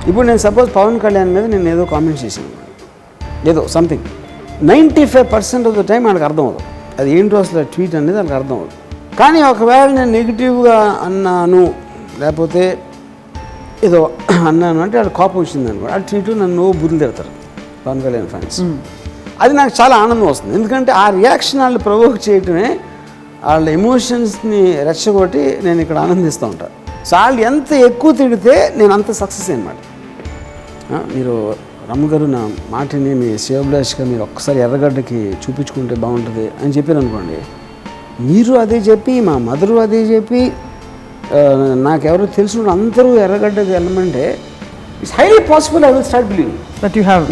ఇప్పుడు నేను సపోజ్ పవన్ కళ్యాణ్ మీద నేను ఏదో కామెంట్ చేశాను, ఏదో సంథింగ్ 95% ఆఫ్ ద టైం వాళ్ళకి అర్థం అవుతుంది అది ఏంటో అసలు ట్వీట్ అనేది వాళ్ళకి అర్థం అవుతుంది. కానీ ఒకవేళ నేను నెగిటివ్గా అన్నాను లేకపోతే ఏదో అన్నాను అంటే వాళ్ళకి కోపం వచ్చింది అనుకో, ఆ ట్వీట్ నన్ను బుద్ధులు తిడతారు పవన్ కళ్యాణ్ ఫ్యాన్స్. అది నాకు చాలా ఆనందం వస్తుంది, ఎందుకంటే ఆ రియాక్షన్ వాళ్ళు ప్రొవోక్ చేయటమే వాళ్ళ ఎమోషన్స్ని రెచ్చగొట్టి నేను ఇక్కడ ఆనందిస్తూ ఉంటాను. సో వాళ్ళు ఎంత ఎక్కువ తిడితే నేను అంత సక్సెస్ అన్నమాట. మీరు రమ్ము గారు నా మాటని మీ శివభిలాష్గా మీరు ఒక్కసారి ఎర్రగడ్డకి చూపించుకుంటే బాగుంటుంది అని చెప్పారు అనుకోండి, మీరు అదే చెప్పి మా మదరు అదే చెప్పి నాకెవరో తెలిసిన అందరూ ఎర్రగడ్డకి వెళ్ళమంటే it's highly possible I will start believing that you have.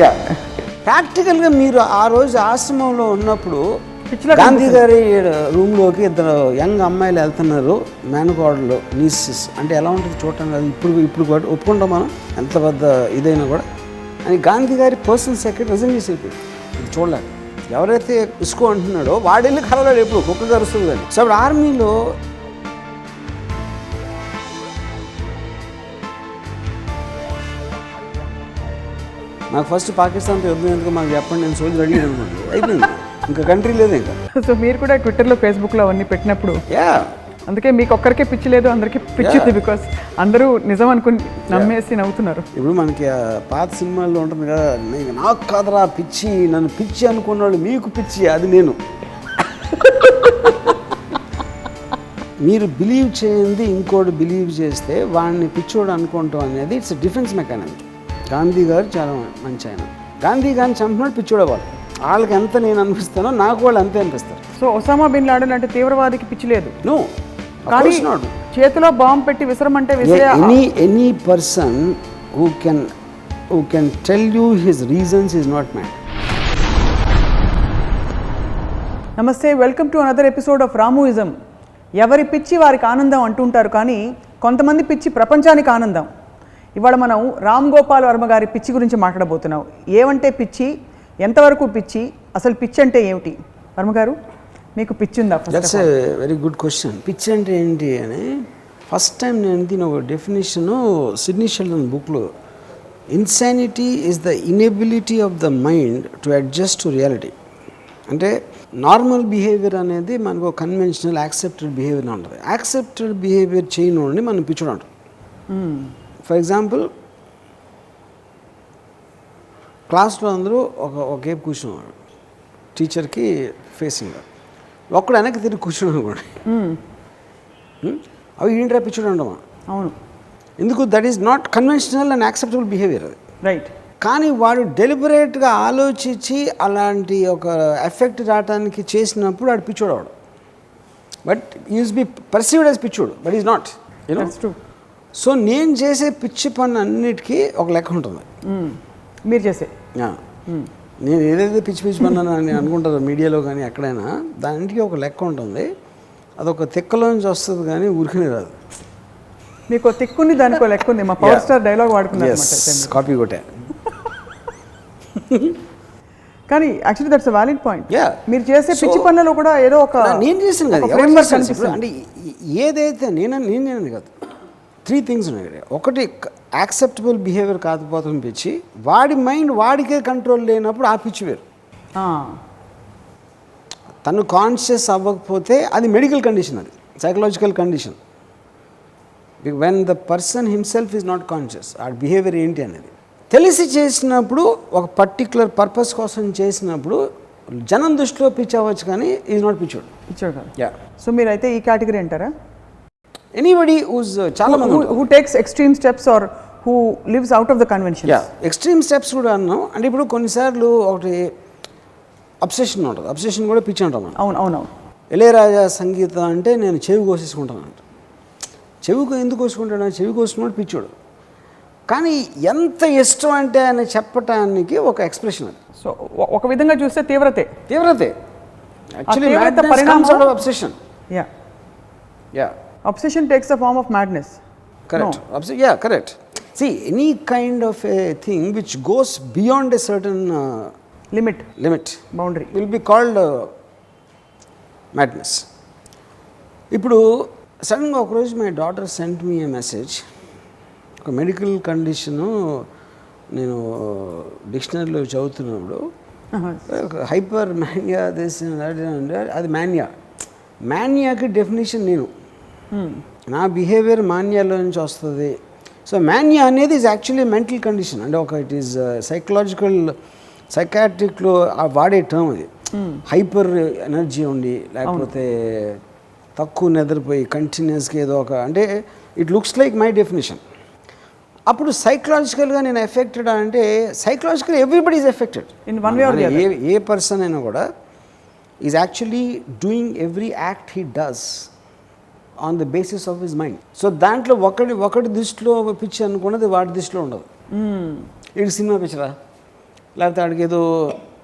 ప్రాక్టికల్గా మీరు ఆ రోజు ఆశ్రమంలో ఉన్నప్పుడు గాంధీ గారి రూమ్లోకి ఇద్దరు యంగ్ అమ్మాయిలు వెళ్తున్నారు, మేనకోడలు నీసెస్ అంటే ఎలా ఉంటుంది చూడటం కాదు, ఇప్పుడు కూడా ఒప్పుకుంటాం మనం ఎంత పెద్ద ఇదైనా కూడా. అని గాంధీ గారి పర్సనల్ సెక్రటరీ రిజైన్ చేసి అయిపోయింది, ఇది చూడలేక. ఎవరైతే ఇసుకో అంటున్నాడో వాడెళ్ళి కలవాడు ఎప్పుడు కుక్క కరుస్తుంది కానీ. సో అప్పుడు ఆర్మీలో నాకు ఫస్ట్ పాకిస్తాన్తో యుద్ధం ఎందుకు మాకు చెప్పండి, నేను సోల్జర్ రెడీ అనుకోండి, అయిపోయింది, ఇంకా కంట్రీ లేదు ఇంకా. సో మీరు కూడా ట్విట్టర్లో ఫేస్బుక్లో అవన్నీ పెట్టినప్పుడు అందుకే మీకు ఒక్కరికే పిచ్చి లేదు, అందరికీ పిచ్చింది, బికాస్ అందరూ నిజం అనుకుని నమ్మేసి నవ్వుతున్నారు. ఇప్పుడు మనకి పాత సినిమాల్లో ఉంటుంది కదా, నాకు కాదరా పిచ్చి, నన్ను పిచ్చి అనుకున్నాడు మీకు పిచ్చి, అది నేను. మీరు బిలీవ్ చేయండి ఇంకోటి బిలీవ్ చేస్తే వాడిని పిచ్చోడు అనుకుంటాం అనేది ఇట్స్ డిఫెన్స్ మెకానిజం. గాంధీ గారు చాలా మంచి ఆయన, గాంధీ గారిని చంపినాడు పిచ్చోడే వాళ్ళు. వాళ్ళకి ఎంత నేను అనిపిస్తానో నాకు వాళ్ళు అంతే అనిపిస్తారు. సో ఒసామా బిన్ లాడెన్ అంటే తీవ్రవాదికి పిచ్చి లేదు, నో, కానీ చేతిలో బాంబు పెట్టి విసరమంటే any person who can tell you his reasons is not mad. నమస్తే, welcome to another episode of Ramuism. ఎవరి పిచ్చి వారికి ఆనందం అంటుంటారు, కానీ కొంతమంది పిచ్చి ప్రపంచానికి ఆనందం. ఇవాళ మనం రామ్ గోపాల్ వర్మ గారి పిచ్చి గురించి మాట్లాడబోతున్నాం. ఏమంటే పిచ్చి, ఎంతవరకు పిచ్చి, అసలు పిచ్చి అంటే ఏమిటి? వర్మ గారు, మీకు పిచ్చి ఉందా? That's a very good question. పిచ్చి అంటే ఏంటి అని ఫస్ట్ టైం నేను దీని ఒక డెఫినేషను సిడ్నీ షెల్డన్ బుక్లో, insanity is the inability of the mind to adjust to reality. అంటే నార్మల్ బిహేవియర్ అనేది మనకు కన్వెన్షనల్ యాక్సెప్టెడ్ బిహేవియర్ ఉంటుంది. యాక్సెప్టెడ్ బిహేవియర్ చేయని మనం పిచ్చుడు అంటాం. ఫర్ ఎగ్జాంపుల్, క్లాస్లో అందరూ ఒకేపు కూర్చున్నాడు, టీచర్కి ఫేసింగ్, ఒక్కడు వెనక్కి తిరిగి కూర్చున్నాను కూడా, అవి ఏంటి పిచ్చుడు అంటామా? అవును. ఎందుకు? That is not conventional and acceptable behaviour అది, రైట్. కానీ వాడు డెలిబరేట్గా ఆలోచించి అలాంటి ఒక ఎఫెక్ట్ రావడానికి చేసినప్పుడు వాడు పిచ్చోడు అవడు. But is be perceived as పిచ్చోడు, but is not, you know. So నేను చేసే పిచ్చి పని అన్నిటికీ ఒక లెక్క ఉంటుంది. మీరు చేసే నేను ఏదైతే పిచ్చి పిచ్చి పన్నాను అని అనుకుంటారో మీడియాలో కానీ ఎక్కడైనా, దానికి ఒక లెక్క ఉంటుంది. అదొక తిక్కలోంచి వస్తుంది కానీ ఉరికినే రాదు. మీకు తిక్కుని దానికి లెక్క ఉంది. మా పవర్ స్టార్ డైలాగ్ వాడుకున్నారు, కాపీ కొట్టే. కానీ actually that's a valid point. మీరు చేసే పిచ్చి పనులలో కూడా ఏదో ఒక నేను చేసాను కదా, అంటే ఏదైతే నేనేది కాదు, 3 థింగ్స్ ఉన్నాయి. ఒకటి, యాక్సెప్టబుల్ బిహేవియర్ కాకపోతుంది పిచ్చి. వాడి మైండ్ వాడికే కంట్రోల్ లేనప్పుడు ఆ పిచ్చి వేరు. తను కాన్షియస్ అవ్వకపోతే అది మెడికల్ కండిషన్, అది psychological condition. When the person himself is not conscious, ఆ బిహేవియర్ ఏంటి అనేది తెలిసి చేసినప్పుడు, ఒక పర్టిక్యులర్ పర్పస్ కోసం చేసినప్పుడు జనం దృష్టిలో పిచ్చి అవ్వచ్చు, కానీ ఈజ్ నాట్ పిచ్చోడు. సో మీరైతే ఈ కేటగిరీ అంటారా? ఎనీబడి హూస్ చాలా మంది who takes extreme steps or who lives out of the convention. Extreme steps కూడా అన్నాం. అంటే ఇప్పుడు కొన్నిసార్లు ఒకటి అబ్సెషన్ ఉంటుంది, అబ్సెషన్ కూడా పిచ్చి అంటాం. అవును. ఇళయరాజా సంగీతం అంటే నేను చెవి కోసేసుకుంటాను అంట. చెవికి ఎందుకు కోసుకుంటాను? చెవి కోసుకున్నాడు పిచ్చోడు. కానీ ఎంత ఇష్టం అంటే అని చెప్పటానికి ఒక ఎక్స్ప్రెషన్ అది. సో ఒక విధంగా చూస్తే తీవ్రతే actually obsession. Obsession takes the form of madness. Correct. No. Correct. See, any kind of a thing which goes beyond a certain limit, boundary, will be called madness. ఇప్పుడు సడన్గా ఒకరోజు my daughter sent me A message, ఒక medical condition నేను డిక్షనరీలో చదువుతున్నప్పుడు hyper mania అది మానియాకి definition నేను నా behaviour మానియాలో నుంచి వస్తుంది. సో మానియా అనేది ఈజ్ యాక్చువల్లీ మెంటల్ కండిషన్, అంటే ఒక ఇట్ ఈస్ సైకాట్రిక్లో వాడే టర్మ్ అది. హైపర్ ఎనర్జీ ఉండి లేకపోతే తక్కువ నిద్రపోయి కంటిన్యూస్గా ఏదో ఒక, అంటే it looks like my definition. అప్పుడు సైకలాజికల్గా నేను ఎఫెక్టెడ్ అంటే psychological everybody is affected in one way or the other. ఏ పర్సన్ అయినా కూడా is actually doing every act he does on the basis of his mind. So దాంట్లో ఒకటి దృష్టిలో పిచ్చి అనుకున్నది వాడి దృష్టిలో ఉండదు. ఇది సినిమా పిచ్చరా, లేకపోతే ఆడికి ఏదో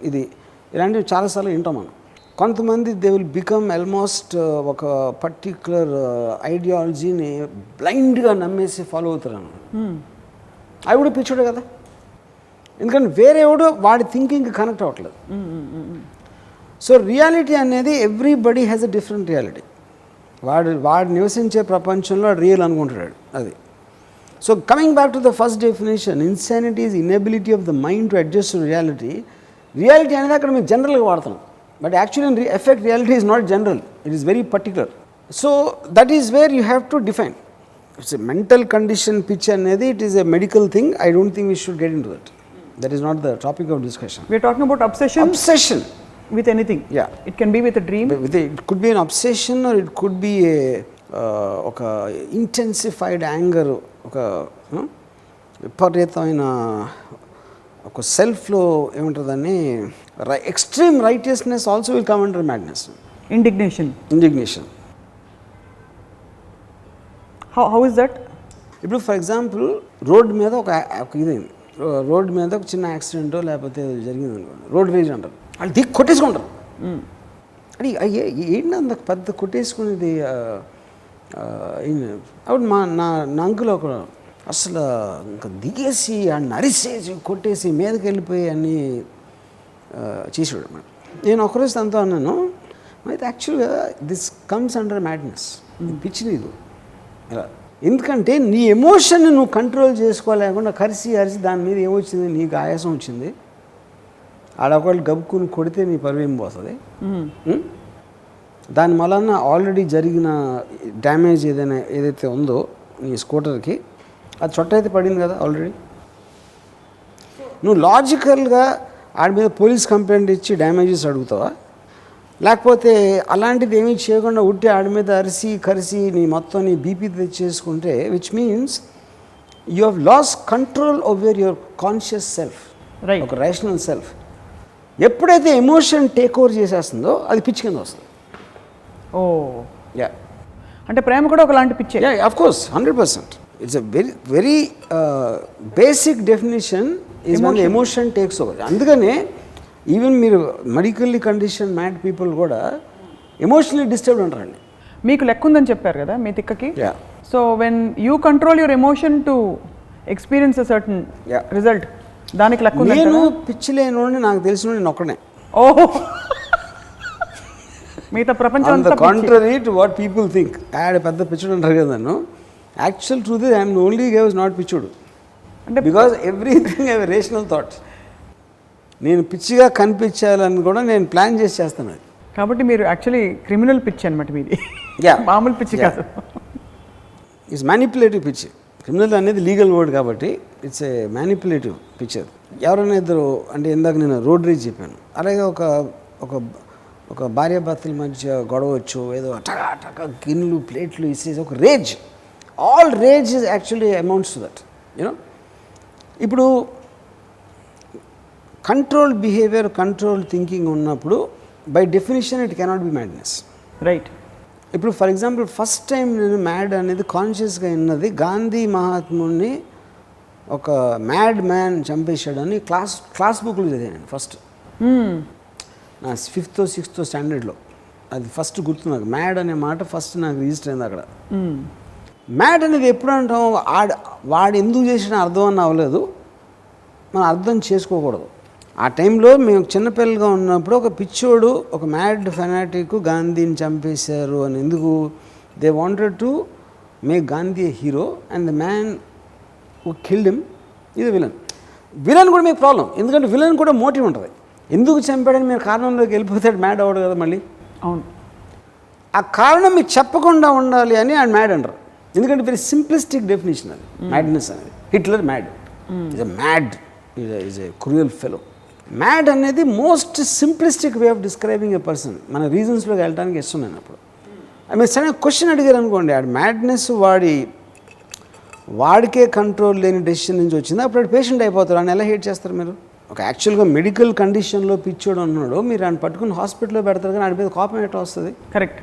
ఇది, ఇలాంటివి చాలాసార్లు వింటాం మనం. కొంతమంది దే విల్ బికమ్ ఆల్మోస్ట్ ఒక పర్టిక్యులర్ ఐడియాలజీని బ్లైండ్గా నమ్మేసి ఫాలో అవుతారు. అవి కూడా పిచ్చుడే కదా, ఎందుకంటే వేరే ఎవడో వాడి థింకింగ్కి కనెక్ట్ అవ్వట్లేదు. సో రియాలిటీ అనేది everybody has a different reality. వాడు నివసించే ప్రపంచంలో రియల్ అనుకుంటున్నాడు అది. So coming back to the first definition, insanity is inability of the mind to adjust to reality. Reality అనేది అక్కడ మేము జనరల్గా వాడతాం, but actually effect reality is not general, it is very particular. So that is where you have to define. It's a mental condition pitch అనేది, it is a medical thing. I don't think we should get in to that. That is not the topic of discussion. We are talking about obsession with anything. Yeah, it can be with a dream, it could be an obsession or it could be a ఒక intensified anger, ఒక విపరీతమైన ఒక సెల్ఫ్లో ఏముంటుందని extreme righteousness also will come under madness. Indignation how is that? ఇప్పుడు for example road మీద ఒక ఇదైంది, రోడ్డు మీద ఒక చిన్న యాక్సిడెంటో లేకపోతే జరిగింది అనుకోండి, రోడ్ రేజ్ అంటారు. వాళ్ళు దిక్కు కొట్టేసుకుంటారు. అది ఏంటి అంత పెద్ద కొట్టేసుకునేది? అప్పుడు నా అంకుల్ ఒక అసలు ఇంకా దిగేసి అన్ని అరిసేసి కొట్టేసి మీదకి వెళ్ళిపోయి అన్నీ చేసాడు అన్నమాట. నేను ఒకరోజు తనతో అన్నాను, అయితే యాక్చువల్గా దిస్ కమ్స్ అండర్ మ్యాడ్నెస్, పిచ్చి నీదు ఇలా. ఎందుకంటే నీ ఎమోషన్ని నువ్వు కంట్రోల్ చేసుకోలేకుండా కరిసి అరిసి దాని మీద ఏమొచ్చింది, నీకు ఆయాసం వచ్చింది, ఆడొకళ్ళు గబుక్కుని కొడితే నీ పరువేం పోతుంది. దాని వలన ఆల్రెడీ జరిగిన డ్యామేజ్ ఏదైతే ఉందో నీ స్కూటర్కి, అది చొట్ట అయితే పడింది కదా ఆల్రెడీ. నువ్వు లాజికల్గా ఆడి మీద పోలీస్ కంప్లైంట్ ఇచ్చి డ్యామేజెస్ అడుగుతావా, లేకపోతే అలాంటిది ఏమీ చేయకుండా ఉట్టి ఆడి మీద అరిసి కరిసి నీ మొత్తం నీ బీపీ తెచ్చేసుకుంటే, which means you have lost control over your conscious self, ఒక రేషనల్ సెల్ఫ్. ఎప్పుడైతే ఎమోషన్ టేక్ ఓవర్ చేసేస్తుందో అది పిచ్చి కింద వస్తుంది. అంటే ప్రేమ కూడా ఒకలాంటి పిచ్చే. Of course 100%. It's a very basic definition is one emotion takes over. అందుకనే ఈవెన్ మీరు మెడికల్లీ కండిషన్ మ్యాడ్ పీపుల్ కూడా ఎమోషనలీ డిస్టర్బ్డ్ అంటారండి. మీకు లెక్క ఉందని చెప్పారు కదా మీ తిక్కకి. So when you control your emotion to experience a certain result, దానికి లెక్క ఉంది. నేను పిచ్చి లేని నాకు తెలిసిన నేను ఒక్కనే. ఓహో, మిగతా ప్రపంచం అంతా contrary to what people think. యాడ్ పెద్ద పిచ్చుడు అంటారు కదా నన్ను. Actual truth is I'm only gay was not పిచ్చుడు, అంటే because everything have a rational thought. నేను పిచ్చిగా కనిపించాలని కూడా నేను ప్లాన్ చేస్తాను అది. కాబట్టి మీరు యాక్చువల్లీ క్రిమినల్ పిచ్చి అనమాట మీది. మామూలు పిచ్చి కాదు, ఇట్స్ మ్యానిపులేటివ్ పిచ్చి. క్రిమినల్ అనేది లీగల్ వర్డ్ కాబట్టి ఇట్స్ ఏ మ్యానిపులేటివ్ పిక్చర్. ఎవరైనా ఇద్దరు, అంటే ఇందాక నేను రోడ్ రేజ్ చెప్పాను, అలాగే ఒక భార్యాభర్తల మధ్య గొడవ వచ్చు, ఏదో టకా టకా గిన్నెలు ప్లేట్లు ఇసేసి ఒక rage. All rage is actually amounts to that, you know. ఇప్పుడు కంట్రోల్ బిహేవియర్, కంట్రోల్ థింకింగ్ ఉన్నప్పుడు by definition it cannot be madness. Right. ఇప్పుడు ఫర్ ఎగ్జాంపుల్ ఫస్ట్ టైం నేను మ్యాడ్ అనేది కాన్షియస్గా విన్నది గాంధీ మహాత్ముడిని ఒక మ్యాడ్ మ్యాన్ చంపేశాడని క్లాస్ బుక్లో చదివాను ఫస్ట్. నా 5th or 6th స్టాండర్డ్లో అది ఫస్ట్ గుర్తు నాకు. మ్యాడ్ అనే మాట ఫస్ట్ నాకు రిజిస్టర్ అయింది అక్కడ. మ్యాడ్ అనేది ఎప్పుడు అంటాం, వాడు ఎందుకు చేసిన అర్థం అని అవ్వలేదు, మనం అర్థం చేసుకోకూడదు. ఆ టైంలో మేము చిన్నపిల్లలుగా ఉన్నప్పుడు ఒక పిచ్చోడు, ఒక మ్యాడ్ ఫెనాటిక్ గాంధీని చంపేశారు అని. ఎందుకు? They wanted to make Gandhi A hero and the man killed him ఇది విలన్ కూడా మీకు ప్రాబ్లం, ఎందుకంటే విలన్ కూడా మోటివ్ ఉంటుంది. ఎందుకు చంపాడని మీరు కారణంలోకి వెళ్ళిపోతాడు, మ్యాడ్ అవ్వడు కదా మళ్ళీ. అవును, ఆ కారణం మీకు చెప్పకుండా ఉండాలి అని ఆయన మ్యాడ్ అంటారు. ఎందుకంటే వెరీ సింప్లిస్టిక్ డెఫినేషన్ అది మ్యాడ్నెస్ అనేది. Hitler mad, is a mad, is a cruel fellow. Mad అనేది most simplistic way of describing a person. మన రీజన్స్లోకి వెళ్ళడానికి ఇస్తున్నాను అప్పుడు. మీరు సడన్ క్వశ్చన్ అడిగారు అనుకోండి, ఆ మ్యాడ్నెస్ వాడికే కంట్రోల్ లేని డెసిషన్ నుంచి వచ్చింది, అప్పుడు పేషెంట్ అయిపోతారు. అని ఎలా హేట్ చేస్తారు మీరు? ఒక యాక్చువల్గా మెడికల్ కండిషన్లో పిచ్చోడు అన్నాడు, మీరు ఆయన పట్టుకుని హాస్పిటల్లో పెడతారు, కానీ ఆడి మీద కోపం ఎట్లా వస్తుంది? కరెక్ట్.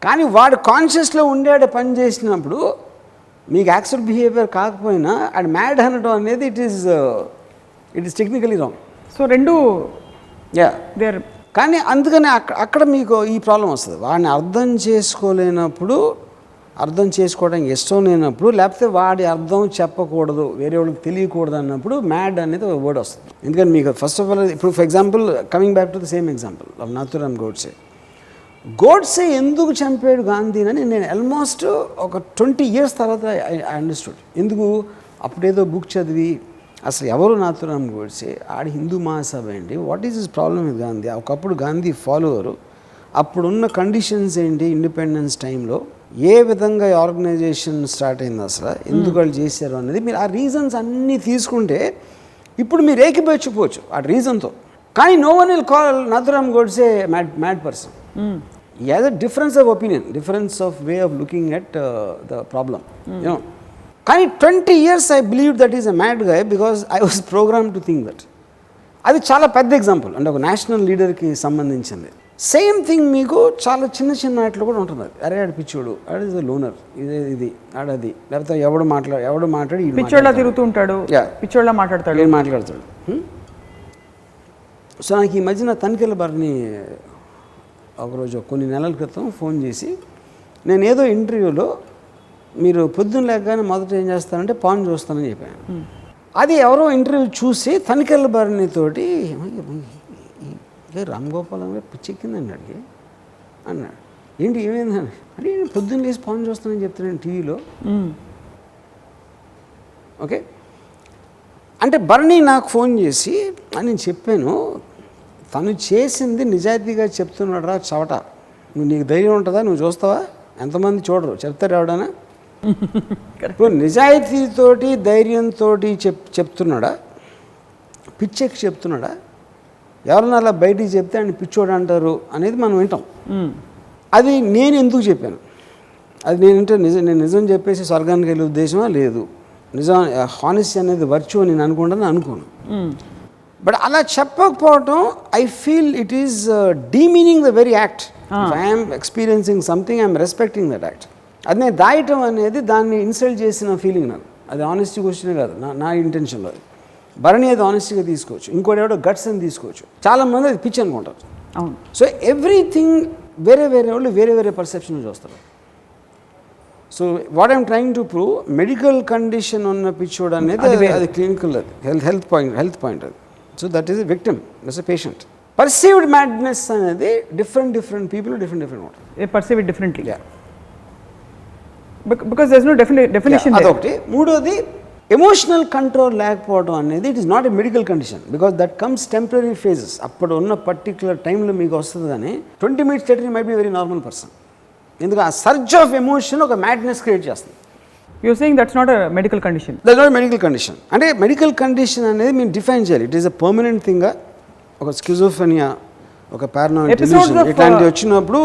కానీ వాడు కాన్షియస్లో ఉండే పని చేసినప్పుడు మీకు యాక్సెప్ట్ బిహేవియర్ కాకపోయినా అది మ్యాడ్ అనడం అనేది it is technically wrong. So రెండు దేర్. కానీ అందుకని అక్కడ మీకు ఈ ప్రాబ్లం వస్తుంది. వాడిని అర్థం చేసుకోలేనప్పుడు, అర్థం చేసుకోవడానికి ఇష్టం లేనప్పుడు, లేకపోతే వాడి అర్థం చెప్పకూడదు, వేరే వాళ్ళకి తెలియకూడదు అన్నప్పుడు మ్యాడ్ అనేది ఒక వర్డ్ వస్తుంది. ఎందుకంటే మీకు ఫస్ట్ ఆఫ్ ఆల్ ఇప్పుడు for example coming back to the same example of Nathuram Godse ఎందుకు చంపాడు గాంధీని నేను ఆల్మోస్ట్ ఒక 20 years తర్వాత ఐ అండర్స్టూడ్. ఎందుకు? అప్పుడేదో బుక్ చదివి అసలు ఎవరు నాథురామ్ గోడ్సే, ఆడి హిందూ మహాసభ ఏంటి, what is his problem with Gandhi, ఒకప్పుడు గాంధీ ఫాలోవరు, అప్పుడున్న కండిషన్స్ ఏంటి, ఇండిపెండెన్స్ టైంలో ఏ విధంగా ఆర్గనైజేషన్ స్టార్ట్ అయింది, అసలు ఎందుకు వాళ్ళు చేశారు అనేది మీరు ఆ రీజన్స్ అన్నీ తీసుకుంటే ఇప్పుడు మీరు ఏకీభవించకపోవచ్చు ఆ రీజన్తో. కానీ no one will call Nathuram Godse mad person. He has a difference of opinion, difference of way of looking at the problem. You know, కానీ 20 years I believed that he's a mad guy because I was programmed to think that. అది చాలా పెద్ద example, అంటే ఒక national లీడర్కి సంబంధించింది. Same thing మీకు చాలా చిన్న వాటిలో కూడా ఉంటుంది. అరే ఆడు పిచ్చోడు, ఆడు ఇస్ లోనర్, ఇది ఆడది, లేకపోతే ఎవడు మాట్లాడి పిచ్చోళ్ళ తిరుగుతూ ఉంటాడు, పిచ్చోళ్ళ మాట్లాడతాడు. సో నాకు ఈ మధ్యన తనిఖీల బారిని ఒకరోజు కొన్ని నెలల క్రితం ఫోన్ చేసి, నేను ఏదో ఇంటర్వ్యూలో మీరు పొద్దున్న లేకగానే మొదట ఏం చేస్తానంటే పాన్ చూస్తానని చెప్పాను. అది ఎవరో ఇంటర్వ్యూ చూసి తనిఖీల బారినితోటి రామ్ గోపాల్ గారు పిచ్చెక్కిందండి అడిగి అన్నాడు. ఏంటి ఏమైందని అంటే పొద్దున్న లేసి పాన్ చూస్తానని చెప్తున్నాను టీవీలో. ఓకే, అంటే బర్నీ నాకు ఫోన్ చేసి అని నేను చెప్పాను, తను చేసింది నిజాయితీగా చెప్తున్నాడు రా చవట, నీకు ధైర్యం ఉంటుందా, నువ్వు చూస్తావా, ఎంతమంది చూడరు, చెప్తారు ఎవడన్నా. ఇప్పుడు నిజాయితీతోటి ధైర్యంతో చెప్తున్నాడా, పిచ్చెక్కి చెప్తున్నాడా, ఎవరన్నా అలా బయటికి చెప్తే ఆయన పిచ్చోడు అంటారు అనేది మనం వింటాం. అది నేను ఎందుకు చెప్పాను, అది నేను నిజం చెప్పేసి స్వర్గానికి వెళ్ళే ఉద్దేశమా లేదు, నిజం హానెస్టీ అనేది వర్చ్యూ అని నేను అనుకోను. బట్ అలా చెప్పకపోవటం I feel it is demeaning the very act. If I'm experiencing something I'm respecting that act. అది నేను దాయటం అనేది దాన్ని ఇన్సల్ట్ చేసిన ఫీలింగ్ నాకు. అది ఆనెస్టీ క్వశ్చనే కాదు నా ఇంటెన్షన్లో. అది భరణి అది ఆనెస్టీగా తీసుకోవచ్చు, ఇంకోటి ఎవడో గట్స్ అని తీసుకోవచ్చు, చాలామంది అది పిచ్ అనుకుంటారు. అవును. సో ఎవ్రీథింగ్ వేరే వాళ్ళు వేరే పర్సెప్షన్ చూస్తారు. So what I'm trying to prove, medical condition ఉన్న పిచ్చోడు అనేది అది క్లినికల్, అది హెల్త్ పాయింట్ అది. So that is a victim, that's a patient. Perceived madness అనేది డిఫరెంట్ పీపుల్ డిఫరెంట్ ఉంటుంది. Perceive it differently. Because there is no definition. అదొకటి. మూడోది ఎమోషనల్ కంట్రోల్ లేకపోవడం అనేది it is not a medical condition, because that comes temporary phases. అప్పుడు ఉన్న particular టైంలో మీకు వస్తుంది, కానీ 20 minutes later might be very normal person. ఎందుకు ఆ సర్జ్ ఆఫ్ ఎమోషన్ ఒక మ్యాడ్నెస్ క్రియేట్ చేస్తుంది. You're saying that's not a medical condition. That's not a medical condition. అంటే మెడికల్ కండిషన్ అనేది మేము డిఫైన్ చేయాలి. It is a permanent thing. ఒక schizophrenia, ఒక పారానాయిడ్ డెల్యూషన్ ఇట్లాంటివి వచ్చినప్పుడు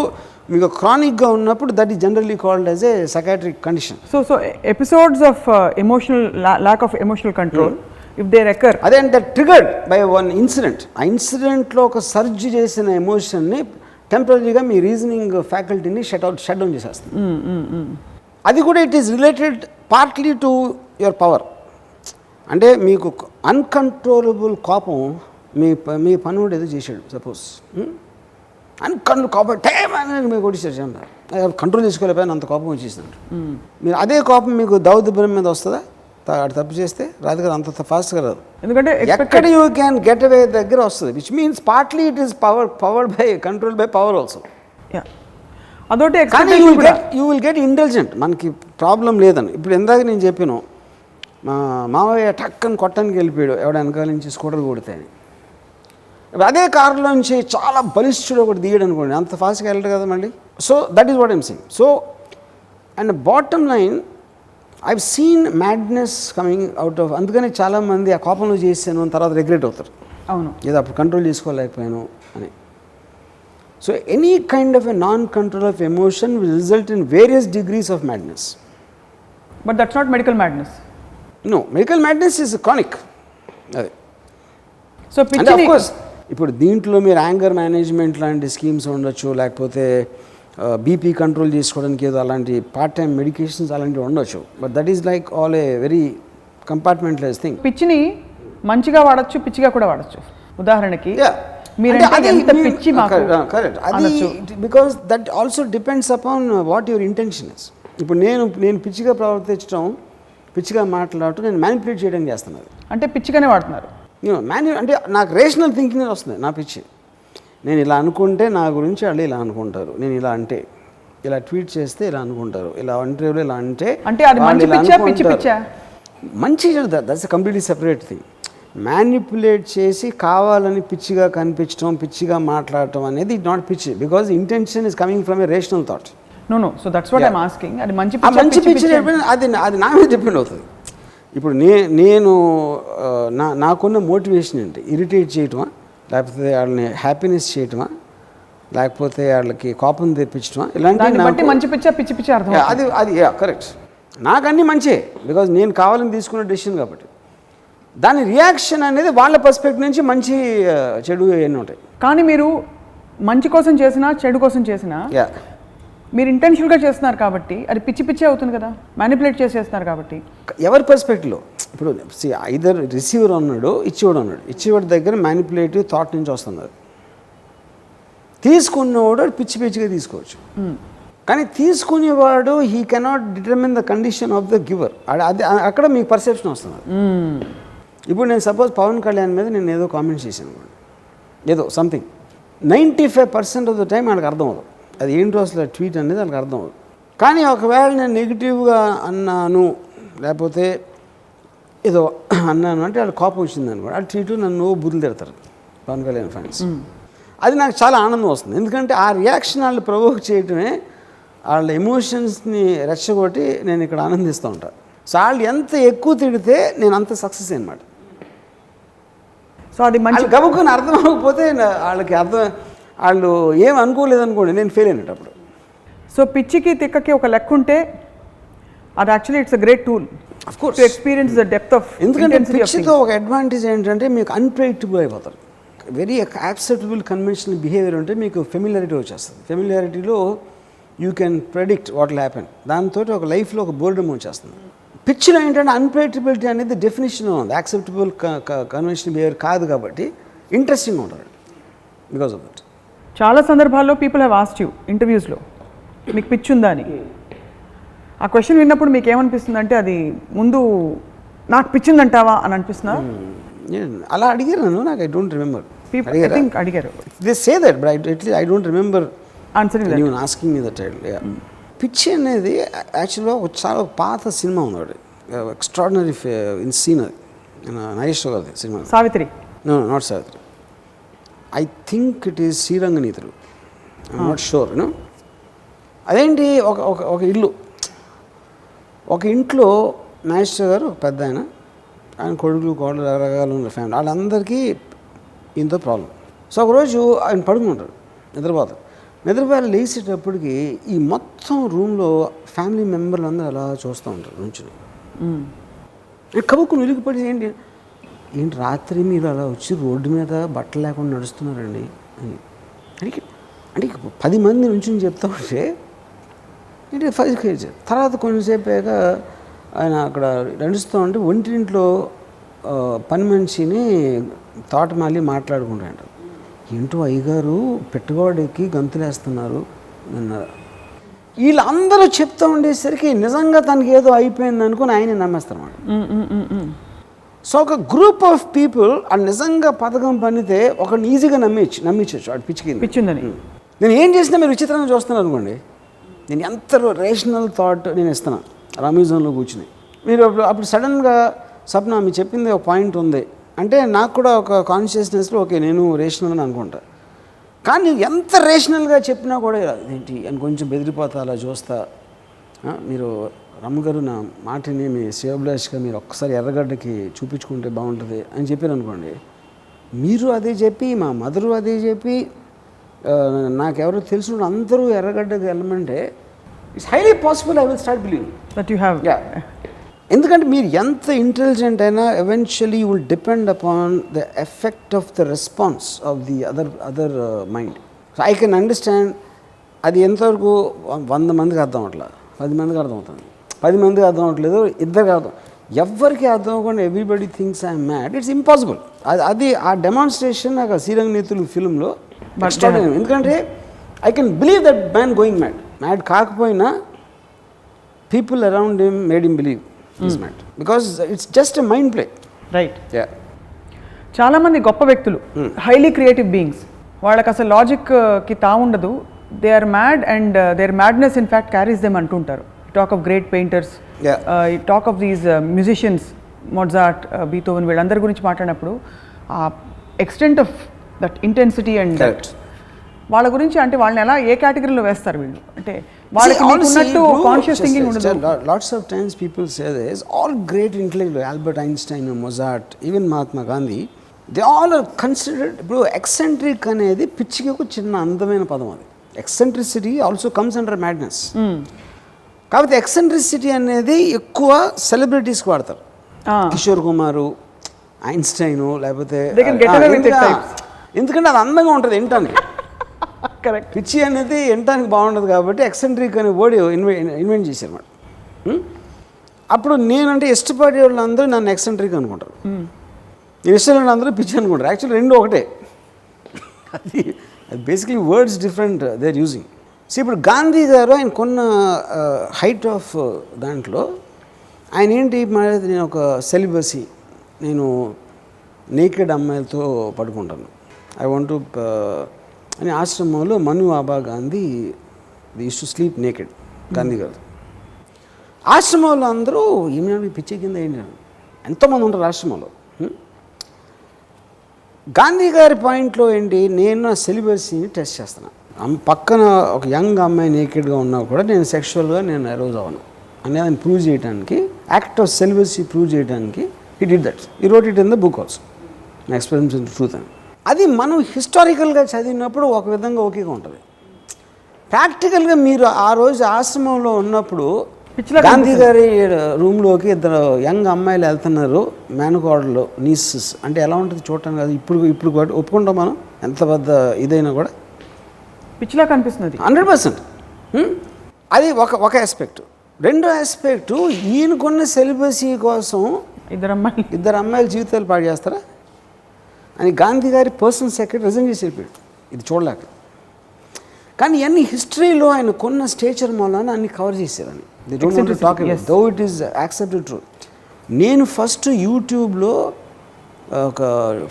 మీకు క్రానిక్గా ఉన్నప్పుడు that is generally called as a psychiatric condition. So episodes of emotional lack of emotional control if they recur, అదే అంటే ట్రిగర్డ్ బై వన్ ఇన్సిడెంట్. ఆ ఇన్సిడెంట్లో ఒక సర్జ్ చేసిన ఎమోషన్ని టెంపరీగా మీ రీజనింగ్ ఫ్యాకల్టీని షట్ డౌన్ చేసేస్తుంది. అది కూడా it is related partly to your power. అంటే మీకు అన్కంట్రోలబుల్ కోపం, మీ పనుడు ఏదో చేశాడు సపోజ్, అన్కంట్రోల్ కోపం టైం మీకు కొట్టేసాడు, కంట్రోల్ చేసుకోలేకపోయినా అంత కోపం వచ్చేసింది. మీరు అదే కోపం మీకు దౌర్దభ్యం మీద వస్తుందా? తప్పు చేస్తే రాదు కదా, అంత ఫాస్ట్గా రాదు. ఎందుకంటే ఎక్కడ యూ క్యాన్ గెట్ అవే దగ్గర వస్తుంది, which means partly it is powered by control by power also. అదొకటి. కానీ యూ విల్ గెట్ ఇంటెలిజెంట్. మనకి ప్రాబ్లం లేదని ఇప్పుడు ఎందాక నేను చెప్పాను, మా మావయ్య టక్కని కొట్టడానికి వెళ్ళిపోయాడు ఎవడ వెనకాల నుంచి స్కూటర్ కొడితే. అదే కారులోంచి చాలా బలిష్ఠుడు ఒకటి దిగాడు అనుకోండి, అంత ఫాస్ట్గా వెళ్ళడు కదా మళ్ళీ. So that is what I'm saying. So and bottom line I've seen madness coming out of, అందుకని చాలామంది ఆ కోపంలో చేశాను అని తర్వాత రిగ్రెట్ అవుతారు. అవును, ఏదో అప్పుడు కంట్రోల్ చేసుకోలేకపోయాను అని. So any kind of a non control of emotion will result in various degrees of madness. But that's not medical madness. No, medical madness is chronic. అదే. సో అంటే ఆఫ్ కోర్స్ ఇప్పుడు దీంట్లో మీరు యాంగర్ మేనేజ్మెంట్ లాంటి schemes ఉండొచ్చు, లేకపోతే BP control చేసుకోవడానికి ఏదో అలాంటి పార్ట్ టైం మెడికేషన్స్ అలాంటివి ఉండొచ్చు. But that is like all a very compartmentalize thing. పిచ్చిని మంచిగా వాడచ్చు, పిచ్చిగా కూడా వాడచ్చు. ఉదాహరణకి మీరంటే ఎంత పిచ్చి మాకు కరెక్ట్, అది because that also depends upon what your intention is. ఇప్పుడు నేను పిచ్చిగా ప్రవర్తించడం, పిచ్చిగా మాట్లాడటం నేను మ్యానిపులేట్ చేయడం చేస్తున్నాను. అంటే పిచ్చిగానే వాడుతున్నారు. అంటే నాకు రేషనల్ థింకింగ్ వస్తుంది నా పిచ్చి. నేను ఇలా అనుకుంటే నా గురించి వాళ్ళు ఇలా అనుకుంటారు, నేను ఇలా అంటే ఇలా ట్వీట్ చేస్తే ఇలా అనుకుంటారు, ఇలా ఇంటర్వ్యూలో ఇలా అంటే అది మంచి పిచ్చా పిచ్చి పిచ్చా? మంచి that's a completely separate thing. Manipulate చేసి కావాలని పిచ్చిగా కనిపించడం, పిచ్చిగా మాట్లాడటం అనేది నాట్ పిచ్చి, because intention is coming from a rational thought. No so that's what I'm asking. అది మంచి పిచ్చి అది నా మీద డిపెండ్ అవుతుంది. ఇప్పుడు నేను నాకున్న మోటివేషన్ ఏంటి? ఇరిటేట్ చేయటమా, లేకపోతే వాళ్ళని హ్యాపీనెస్ చేయటమా, లేకపోతే వాళ్ళకి కోపం తెప్పించటమా, ఇలాంటి మంచి పిచ్చా పిచ్చి పిచ్చి అర్థం. అది కరెక్ట్. నాకు అన్నీ మంచే, బికాజ్ నేను కావాలని తీసుకున్న డెసిషన్ కాబట్టి. దాని రియాక్షన్ అనేది వాళ్ళ పర్స్పెక్టివ్ నుంచి మంచి చెడు ఎన్ని ఉంటాయి. కానీ మీరు మంచి కోసం చేసినా చెడు కోసం చేసినా మీరు ఇంటెన్షనల్గా చేస్తున్నారు కాబట్టి అది పిచ్చి పిచ్చి అవుతుంది కదా, మ్యానిపులేట్ చేసేస్తున్నారు కాబట్టి. ఎవరి పర్స్పెక్టివ్లో ఇప్పుడు ఐదర్ రిసీవర్ ఉన్నాడు, ఇచ్చేవాడు ఉన్నాడు. ఇచ్చేవాడి దగ్గర మ్యానిపులేటివ్ థాట్ నుంచి వస్తున్నారు. తీసుకున్నవాడు పిచ్చి పిచ్చిగా తీసుకోవచ్చు, కానీ తీసుకునేవాడు he cannot determine the condition of the giver. అది అక్కడ మీకు పర్సెప్షన్ వస్తున్నారు. ఇప్పుడు నేను సపోజ్ పవన్ కళ్యాణ్ మీద నేను ఏదో కామెంట్ చేశాను అనుకోండి, ఏదో సంథింగ్, 95% ఆఫ్ ద టైం వాళ్ళకి అర్థం అవుతుంది అది ఏంటో అసలు ట్వీట్ అనేది వాళ్ళకి అర్థం అవుతుంది. కానీ ఒకవేళ నేను నెగిటివ్గా అన్నాను, లేకపోతే ఏదో అన్నాను అంటే వాళ్ళకి కోపం వచ్చింది అనుకోండి, ఆ ట్వీట్ నన్ను బుద్ధులు తిడతారు పవన్ కళ్యాణ్ ఫ్యాన్స్. అది నాకు చాలా ఆనందం వస్తుంది, ఎందుకంటే ఆ రియాక్షన్ వాళ్ళు ప్రొవోక్ చేయటమే వాళ్ళ ఎమోషన్స్ని రెచ్చగొట్టి నేను ఇక్కడ ఆనందిస్తూ ఉంటాను. సో వాళ్ళు ఎంత ఎక్కువ తిడితే నేను అంత సక్సెస్ అనమాట. సో అది మంచి గబుక్కుని అర్థం అవ్వకపోతే వాళ్ళకి వాళ్ళు ఏం అనుకోలేదు అనుకోండి, నేను ఫెయిల్ అయినట్టు అప్పుడు. సో పిచ్చికి తిక్కకి ఒక లెక్క ఉంటే అది actually it's a great tool of course to experience the depth of. ఎందుకంటే పిచ్చితో ఒక అడ్వాంటేజ్ ఏంటంటే మీకు అన్ప్రెడిక్టబుల్ అయిపోతారు. వెరీ యాక్సెప్టబుల్ కన్వెన్షనల్ బిహేవియర్ ఉంటే మీకు ఫెమిలియారిటీ వచ్చేస్తుంది. ఫెమిలియారిటీలో you can predict what will happen. దాంతో ఒక లైఫ్లో ఒక బోర్డమ్ వచ్చేస్తుంది. పిచ్చిలో ఏంటంటే అన్ప్రెడిక్టబిలిటీ అనేది డెఫినేషన్ ఉంది, యాక్సెప్టబుల్ కన్వెన్షనల్ బిహేవియర్ కాదు కాబట్టి ఇంట్రెస్టింగ్ ఉంటుంది బికాస్ ఆఫ్ దట్. చాలా సందర్భాల్లో పీపుల్ హ్యావ్ ఆస్క్డ్ యూ ఇంటర్వ్యూస్లో మీకు పిచ్చి ఉందా అని. ఆ క్వశ్చన్ విన్నప్పుడు మీకు ఏమనిపిస్తుంది అంటే అది ముందు నాకు పిచ్చిందంటావా అని అనిపిస్తుందా? అలా అడిగారు నన్ను, నాకు ఐ డోంట్ రిమెంబర్. అడిగారు they say that but I don't remember answering that. Asking me that. పిచ్చి అనేది యాక్చువల్గా ఒక చాలా పాత సినిమా ఉంది, ఒకటి ఎక్స్ట్రాడినరీ ఇన్ సీన్, అది నాగేశ్వర గారి cinema. Savitri? No, not Savitri. I think it is Sriranganeethulu, I'm not sure. అదేంటి, ఒక ఇల్లు, ఒక ఇంట్లో నాగేశ్వర గారు ఒక పెద్ద ఆయన కొడుకులు కోడలు రకరకాలు ఉన్న ఫ్యామిలీ, వాళ్ళందరికీ ఇంతో ప్రాబ్లం. సో ఒకరోజు ఆయన పడుకుంటారు, నిద్రపోయి లేచేటప్పటికి ఈ మొత్తం రూమ్లో ఫ్యామిలీ మెంబర్లు అందరూ అలా చూస్తూ ఉంటారు నుంచుని. కబుక్కుని వెలిగిపడి ఏంటి రాత్రి మీరు అలా వచ్చి రోడ్డు మీద బట్టలు లేకుండా నడుస్తున్నారండి అని అంటే 10 మంది నుంచి చెప్తా ఉంటే ఏంటి 5 kg. తర్వాత కొంచెంసేపు అయ్యాక ఆయన అక్కడ నడుస్తూ ఉంటే ఒంటింట్లో పని మనిషిని తోటమాలి మాట్లాడుకుంటాడు. ఏంటో అయ్యగారు పెట్టగోడకి గంతులేస్తున్నారు అన్నారు. వీళ్ళందరూ చెప్తూ ఉండేసరికి నిజంగా తనకి ఏదో అయిపోయింది అనుకుని ఆయన నమ్మేస్తారు అన్నమాట. సో ఒక గ్రూప్ ఆఫ్ పీపుల్ అది నిజంగా పథకం పనితే ఒకరిని ఈజీగా నమ్మించవచ్చు వాడు పిచ్చిందని. నేను ఏం చేసినా మీరు విచిత్రంగా చూస్తున్నారు అనుకోండి, నేను ఎంత రేషనల్ థాట్ నేను ఇస్తున్నాను రామ్యూజియంలో కూర్చుని మీరు అప్పుడు సడన్గా సప్న మీరు చెప్పింది ఒక పాయింట్ ఉంది అంటే నాకు కూడా ఒక కాన్షియస్నెస్లో ఓకే నేను రేషనల్ అని అనుకుంటా. కానీ ఎంత రేషనల్గా చెప్పినా కూడా ఏంటి అని కొంచెం బెదిరిపోతా అలా చూస్తా. మీరు రమ్మగారు నా మాటని మీ శ్రేయోభిలాష్గా మీరు ఒక్కసారి ఎర్రగడ్డకి చూపించుకుంటే బాగుంటుంది అని చెప్పారు అనుకోండి. మీరు అదే చెప్పి మా మదరు అదే చెప్పి నాకెవరో తెలుసు అందరూ ఎర్రగడ్డకి వెళ్ళమంటే it's highly possible I will start believing that you have. ఎందుకంటే మీరు ఎంత ఇంటెలిజెంట్ అయినా eventually you will depend upon the effect of the response of the other mind. So I can understand అది ఎంతవరకు 100 మందికి అర్థం అట్లా 10 మందికి అర్థం అవుతుంది, 10 మందికి అర్థం అవ్వట్లేదు, ఇద్దరికి అర్థం, ఎవరికి అర్థం అవ్వకుండా everybody things I'm mad, it's impossible. అది ఆ డెమాన్స్ట్రేషన్ నాకు శ్రీరంగనీతులు ఫిల్మ్లో ఎక్స్ట్రాడినరీ. ఎందుకంటే I can believe that man going mad కాకపోయినా people around him made him believe is mad because it's just a mind play. Right. చాలామంది గొప్ప వ్యక్తులు హైలీ క్రియేటివ్ బీయింగ్స్, వాళ్ళకి అసలు లాజిక్కి తావుండదు, they are mad and their madness in fact carries them అంటుంటారు. Talk of great painters, talk of these musicians, Mozart, Beethoven, వీళ్ళందరి గురించి మాట్లాడినప్పుడు ఆ extent of that intensity and వాళ్ళ గురించి అంటే వాళ్ళని ఎలా ఏ కేటగిరీలో వేస్తారు వీళ్ళు అంటే వాళ్ళకి ఉన్నట్టు కాన్షియస్ థింకింగ్ ఉండదు. Lots of times people say this all great intellectual Albert Einstein, Mozart, even Mahatma Gandhi, they all are considered. ఇప్పుడు ఎక్సెంట్రిక్ అనేది పిచ్చికి ఒక చిన్న అందమైన పదం. అది eccentricity also comes under madness. కాకపోతే ఎక్సెంట్రిసిటీ అనేది ఎక్కువ సెలబ్రిటీస్కి వాడతారు. కిషోర్ కుమారు, ఐన్స్టైన్, లేకపోతే ఎందుకంటే అది అందంగా ఉంటుంది వినటానికి. కరెక్ట్. పిచ్చి అనేది వినటానికి బాగుంటుంది కాబట్టి ఎక్సెంట్రిక్ అనే వర్డ్ ఇన్వెంట్ చేశారు అన్నమాట. అప్పుడు నేనంటే ఇష్టపడే వాళ్ళందరూ నన్ను ఎక్సెంట్రిక్ అనుకుంటారు, నేను ఇష్టపడిన అందరూ పిచ్చి అనుకుంటారు. యాక్చువల్లీ రెండు ఒకటే. అది basically words different they are using. So ఇప్పుడు గాంధీ గారు ఆయన కొన్న హైట్ ఆఫ్ దాంట్లో ఆయన ఏంటి నేను ఒక సెలిబసీ, నేను నేకెడ్ అమ్మాయిలతో పడుకుంటాను, ఐ వాంట్ టు అని ఆశ్రమంలో Manu Abha Gandhi used to sleep naked. Gandhi గారు ఆశ్రమంలో అందరూ ఏమైనా పిచ్చి కింద ఏంటి ఎంతోమంది ఉంటారు ఆశ్రమంలో. గాంధీ గారి పాయింట్లో ఏంటి, నేను నా సెలిబసీని టెస్ట్ చేస్తున్నాను. పక్కన ఒక యంగ్ అమ్మాయి నేకెడ్గా ఉన్నా కూడా నేను సెక్షువల్గా నేను అరోజ్ అవ్వను అనేది ఆయన ప్రూవ్ చేయడానికి, యాక్ట్ ఆఫ్ సెలిబసీ ప్రూవ్ చేయడానికి హీ డిడ్ దట్. ఈ wrote it in the book also, experience in truth అని. అది మనం హిస్టారికల్గా చదివినప్పుడు ఒక విధంగా ఓకేగా ఉంటుంది. ప్రాక్టికల్గా మీరు ఆ రోజు ఆశ్రమంలో ఉన్నప్పుడు గాంధీ గారి రూమ్లోకి ఇద్దరు యంగ్ అమ్మాయిలు వెళ్తున్నారు, మేనకోడలు, నీసెస్ అంటే ఎలా ఉంటుంది చూడటానికి. అది ఇప్పుడు ఒప్పుకుంటాం మనం, ఎంత పెద్ద ఇదైనా కూడా పిచ్చిలా కనిపిస్తుంది 100%. అది ఒక ఆస్పెక్ట్. రెండో ఆస్పెక్టు, ఈయనకున్న సెలిబసీ కోసం ఇద్దరు అమ్మాయిల జీవితాలు పాడు చేస్తారా అని గాంధీ గారి పర్సనల్ సెక్రటరీ రిజైన్ చేసి వెళ్ళిపోయాడు, ఇది చూడలేక. కానీ అన్ని హిస్టరీలో ఆయన కొన్న స్టేచర్ మూలాన అన్ని కవర్ చేశారని they don't want to talk about though it is accepted truth. నేను ఫస్ట్ యూట్యూబ్లో ఒక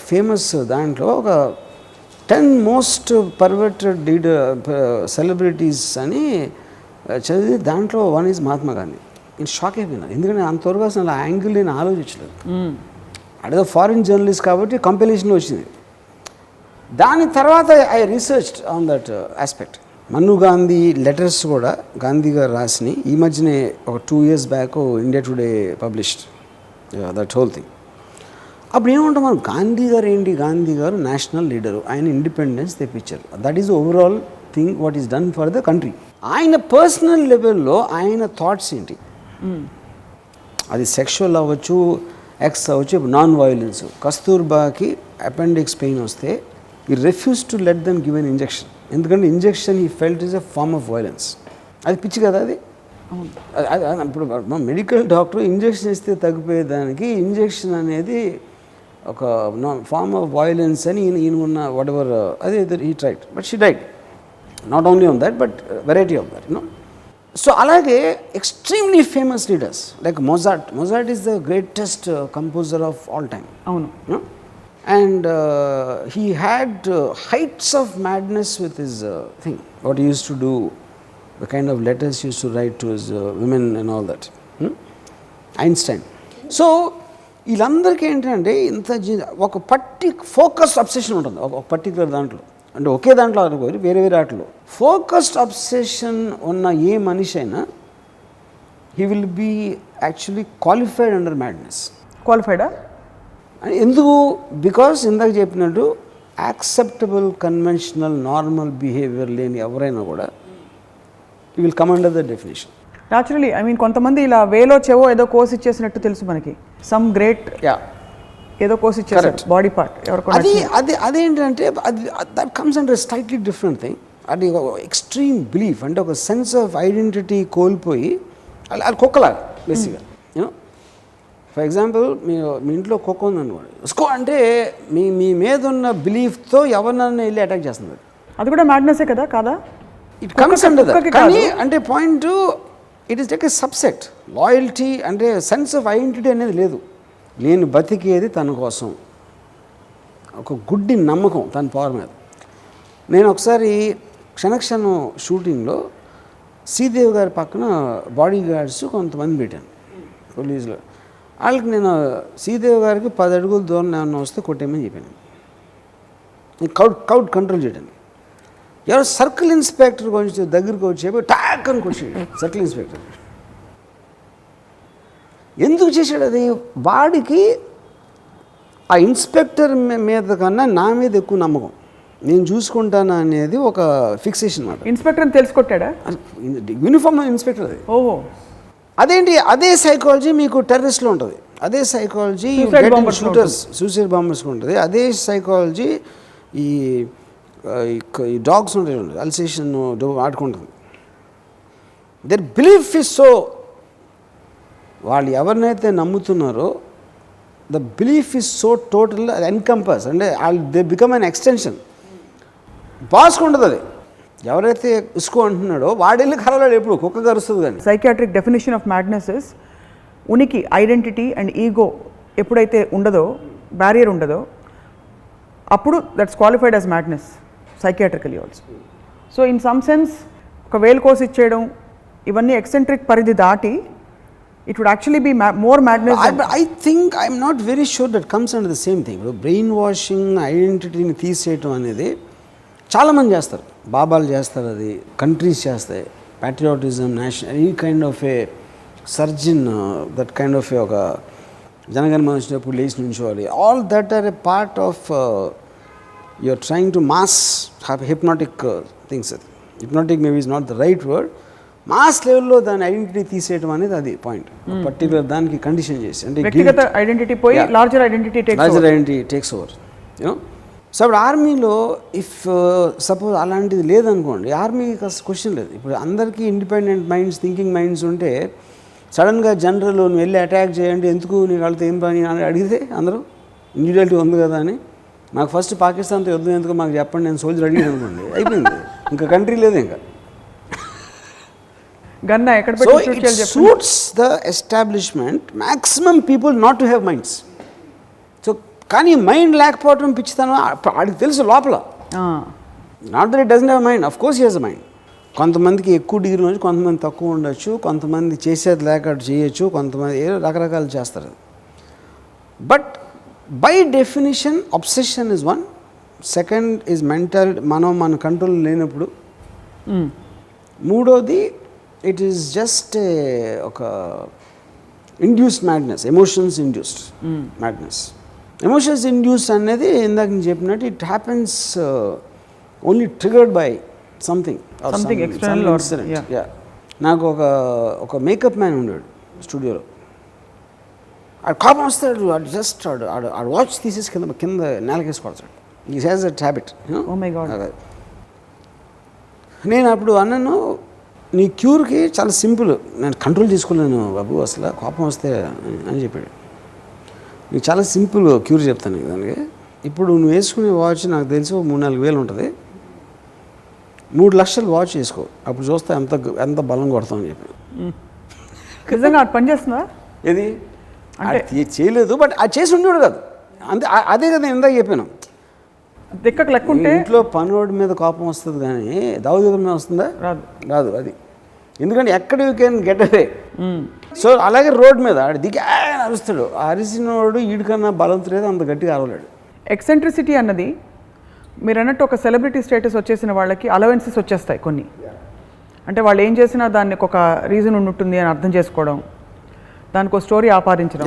ఫేమస్ దాంట్లో ఒక 10 మోస్ట్ పర్వర్టెడ్ సెలబ్రిటీస్ అని చదివి దాంట్లో వన్ ఈజ్ మహాత్మా గాంధీ. నేను షాక్ అయిపోయినాను, ఎందుకంటే అంతవరకు అసలు ఆ యాంగిల్ నేను ఆలోచించలేదు. అదేదో ఫారిన్ జర్నలిస్ట్ కాబట్టి కంపెనీషన్లో వచ్చింది. దాని తర్వాత I researched on that aspect. మన్ను గాంధీ లెటర్స్ కూడా గాంధీ గారు రాసినాయి. ఈ మధ్యనే ఒక 2 years back India Today published that whole thing. అప్పుడు ఏమంటాం మనం, గాంధీ గారు ఏంటి, గాంధీ గారు నేషనల్ లీడరు, ఆయన ఇండిపెండెన్స్ తెప్పించారు. That is overall thing what is done for the country. ఆయన పర్సనల్ లెవెల్లో ఆయన థాట్స్ ఏంటి, అది సెక్షువల్ అవ్వచ్చు, ఎక్స్ అవ్వచ్చు, నాన్ వైలెన్స్. కస్తూర్బాకి అపెండిక్స్ పెయిన్ వస్తే he refuse to let them give an injection, ఎందుకంటే injection he felt is a form of violence. అది పిచ్చి కదా అది. ఇప్పుడు మెడికల్ డాక్టర్ ఇంజెక్షన్ ఇస్తే తగ్గిపోయేదానికి ఇంజెక్షన్ అనేది ఒక ఫార్మ్ ఆఫ్ వైలెన్స్ అని ఈయన ఉన్న వాట్ ఎవర్ అదే he tried, but she died. Not only on that but variety of that you know. So అలాగే extremely famous leaders like Mozart is the greatest composer of all time. అవును. And he had heights of madness with his thing, what he used to do, the kind of letters he used to write to his women and all that. Einstein. So వీళ్ళందరికీ ఏంటంటే ఇంత ఒక focused obsession ఉంటుంది ఒక particular దాంట్లో, అంటే ఒకే దాంట్లో అనుకోరు, వేరే వేరే ఆటలు ఫోకస్డ్ అబ్సెషన్ ఉన్న ఏ మనిషి అయినా he will be actually qualified under madness. క్వాలిఫైడా? ఎందుకు? బికాస్ ఇందాక చెప్పినట్టు యాక్సెప్టబుల్ కన్వెన్షనల్ నార్మల్ బిహేవియర్ లేని ఎవరైనా కూడా you will come under the definition. Naturally I mean కొంతమంది ఇలా వేలో చెవో ఏదో కోర్స్ ఇచ్చేసినట్టు తెలుసు మనకి, సమ్ గ్రేట్ ఏదో కోర్స్ ఇచ్చేసారు బాడీ పార్ట్ ఎవరికో. అదేంటంటే అది that comes under slightly different thing. అది ఎక్స్ట్రీమ్ బిలీఫ్, అంటే ఒక సెన్స్ ఆఫ్ ఐడెంటిటీ కోల్పోయి అది కుక్కలాగా బేసిక్గా. యూనో ఫర్ ఎగ్జాంపుల్ మీ ఇంట్లో కుక్క ఉందనుకోండి, ఉస్కో అంటే మీ మీద ఉన్న బిలీఫ్తో ఎవరినన్నా వెళ్ళి అటాక్ చేస్తుంది. అది కూడా మ్యాడ్నెస్సే కదా, కాదా? It comes under that. కానీ అంటే point it is like a subset. Loyalty అంటే సెన్స్ ఆఫ్ ఐడెంటిటీ అనేది లేదు. నేను బతికేది తన కోసం, ఒక గుడ్డి నమ్మకం తన పవర్ మీద. నేను ఒకసారి క్షణక్షణం షూటింగ్లో శ్రీదేవి గారి పక్కన బాడీ గార్డ్స్ కొంతమంది పెట్టాను పోలీసులో. వాళ్ళకి నేను శ్రీదేవి గారికి 10 అడుగుల దూరం ఏమన్నా వస్తే కొట్టేయమని చెప్పాను. నేను క్రౌడ్ కంట్రోల్ చేయడానికి. ఎవరో సర్కిల్ ఇన్స్పెక్టర్ కొంచెం దగ్గరికి వచ్చి టాక్ అని కొట్టాడు. సర్కిల్ ఇన్స్పెక్టర్ ఎందుకు చేశాడు అది? వాడికి ఆ ఇన్స్పెక్టర్ మీద కన్నా నా మీద ఎక్కువ నమ్మకం, నేను చూసుకుంటాను అనేది ఒక ఫిక్సేషన్ మాట. ఇన్స్పెక్టర్ అని తెలుసుకొట్టాడా? యూనిఫామ్ ఇన్స్పెక్టర్ అది. ఓహో, అదేంటి? అదే సైకాలజీ మీకు టెర్రరిస్ట్లో ఉంటుంది, అదే సైకాలజీ షూటర్స్ సూసైడ్ బాంబర్స్కి ఉంటుంది, అదే సైకాలజీ ఈ డాగ్స్ ఉంటాయి, అల్సేషన్ ఆడుకుంటుంది. దర్ బిలీఫ్ ఇస్ సో, వాళ్ళు ఎవరినైతే నమ్ముతున్నారో the belief is so total encompass, అంటే దే బికమ్ అన్ ఎక్స్టెన్షన్. బాస్కు ఉండదు అది. ఎవరైతే ఇసుకో అంటున్నాడో వాడెళ్ళి కరలాడు, ఎప్పుడు కుక్క కరుస్తుంది. కానీ psychiatric definition of madness is ఉనికి, ఐడెంటిటీ అండ్ ఈగో ఎప్పుడైతే ఉండదో, బ్యారియర్ ఉండదో, అప్పుడు that's qualified as madness psychiatrically also. So in some sense ఒక వేల్ కోర్స్ ఇచ్చేయడం ఇవన్నీ ఎక్సెంట్రిక్ పరిధి దాటి it would actually be more madness. I think I'm not very sure that comes under the same thing. Brainwashing, ఐడెంటిటీని తీసేయటం అనేది చాలామంది చేస్తారు. బాబాలు చేస్తారు, అది కంట్రీస్ చేస్తాయి. ప్యాట్రియాటిజం, నేషనల్, ఈ కైండ్ ఆఫ్ ఏ సర్జిన్, దట్ కైండ్ ఆఫ్ ఏ ఒక జనగణమన వచ్చినప్పుడు లేచి నుంచోవాలి. All that are a part of you're trying to mass hypnotic things. Hypnotic maybe is not the right word. Mass లెవెల్లో దాని ఐడెంటిటీ తీసేయడం అనేది అది పాయింట్. పర్టికులర్ దానికి కండిషన్ చేసి, అంటే వ్యక్తిగత ఐడెంటిటీ పోయి larger identity takes over. You know so ఇప్పుడు ఆర్మీలో ఇఫ్ సపోజ్ అలాంటిది లేదనుకోండి, ఆర్మీకి అసలు క్వశ్చన్ లేదు. ఇప్పుడు అందరికీ ఇండిపెండెంట్ మైండ్స్, థింకింగ్ మైండ్స్ ఉంటే సడన్గా జనరల్ నువ్వు వెళ్ళి అటాక్ చేయండి, ఎందుకు నీకు వాళ్ళతో ఏం పని అని అడిగితే అందరూ ఇండివిజువాలిటీ ఉంది కదా అని, నాకు ఫస్ట్ పాకిస్తాన్తో యుద్ధం ఎందుకు మాకు చెప్పండి, నేను సోల్జర్ అడిగాను అనుకోండి, అయిపోయింది, ఇంకా కంట్రీ లేదు. ఇంకా So it suits the establishment maximum people not to have minds. So కానీ మైండ్ లేకపోవటం పిచ్చితనం వాడికి తెలుసు లోపల. Not that it doesn't have mind, of course he has a mind. కొంతమందికి ఎక్కువ డిగ్రీ ఉండొచ్చు, కొంతమంది తక్కువ ఉండొచ్చు, కొంతమంది చేసేది లేక చేయొచ్చు, కొంతమంది రకరకాలు చేస్తారు. But by definition obsession is one. Second is mental, మన కంట్రోల్ లేనప్పుడు. మూడోది ఇట్ ఈస్ జస్ట్ ఒక induced madness, emotions induced madness. Emotions induced అనేది ఇందాక నేను చెప్పినట్టు it happens only triggered by something external incident. నాకు ఒక మేకప్ మ్యాన్ ఉండేవాడు స్టూడియోలో. ఆడు కోపం వస్తాడు, ఆడు జస్ట్ ఆడు వాచ్ తీసేసి కింద నేలకేసి కొడతాడు. హి హ్యాస్ దట్ హ్యాబిట్. నేను అప్పుడు అన్నాను, నీ క్యూర్కి చాలా సింపుల్, నేను కంట్రోల్ చేసుకోలేను బాబు అసలు కోపం వస్తే అని చెప్పాడు. నీకు చాలా సింపుల్ క్యూర్ చెప్తాను దానికి. ఇప్పుడు నువ్వు వేసుకునే వాచ్ నాకు తెలిసి 3-4 వేలు ఉంటుంది, 3 లక్షలు వాచ్ వేసుకో, అప్పుడు చూస్తే ఎంత బలం కొడతామని చెప్పి. నిజంగా పని చేస్తుందా? ఏది చేయలేదు, బట్ అది చేసి ఉండేవాడు కాదు. అంతే, అదే కదా నేను ఇందాక చెప్పాను. దిక్కకు లెక్క ఉంటే ఇంట్లో పనివాడి మీద కోపం వస్తుంది, కానీ దావుదేవుడి మీద వస్తుందా? రాదు. అది ఎందుకంటే ఎక్కడ you can get away. So అలాగే రోడ్ మీద ఆడు దిగి ఆయన అరుస్తాడు. ఆ అరిసినోడు వీడికన్నా బలంతులేదు, అంత గట్టిగా అరవలేడు. ఎక్సెంట్రిసిటీ అన్నది మీరు అన్నట్టు ఒక సెలబ్రిటీ స్టేటస్ వచ్చేసిన వాళ్ళకి అలవెన్సెస్ వచ్చేస్తాయి కొన్ని. అంటే వాళ్ళు ఏం చేసినా దానికి ఒక రీజన్ ఉంటుంది అని అర్థం చేసుకోవడం, దానికి ఒక స్టోరీ ఆపాదించడం,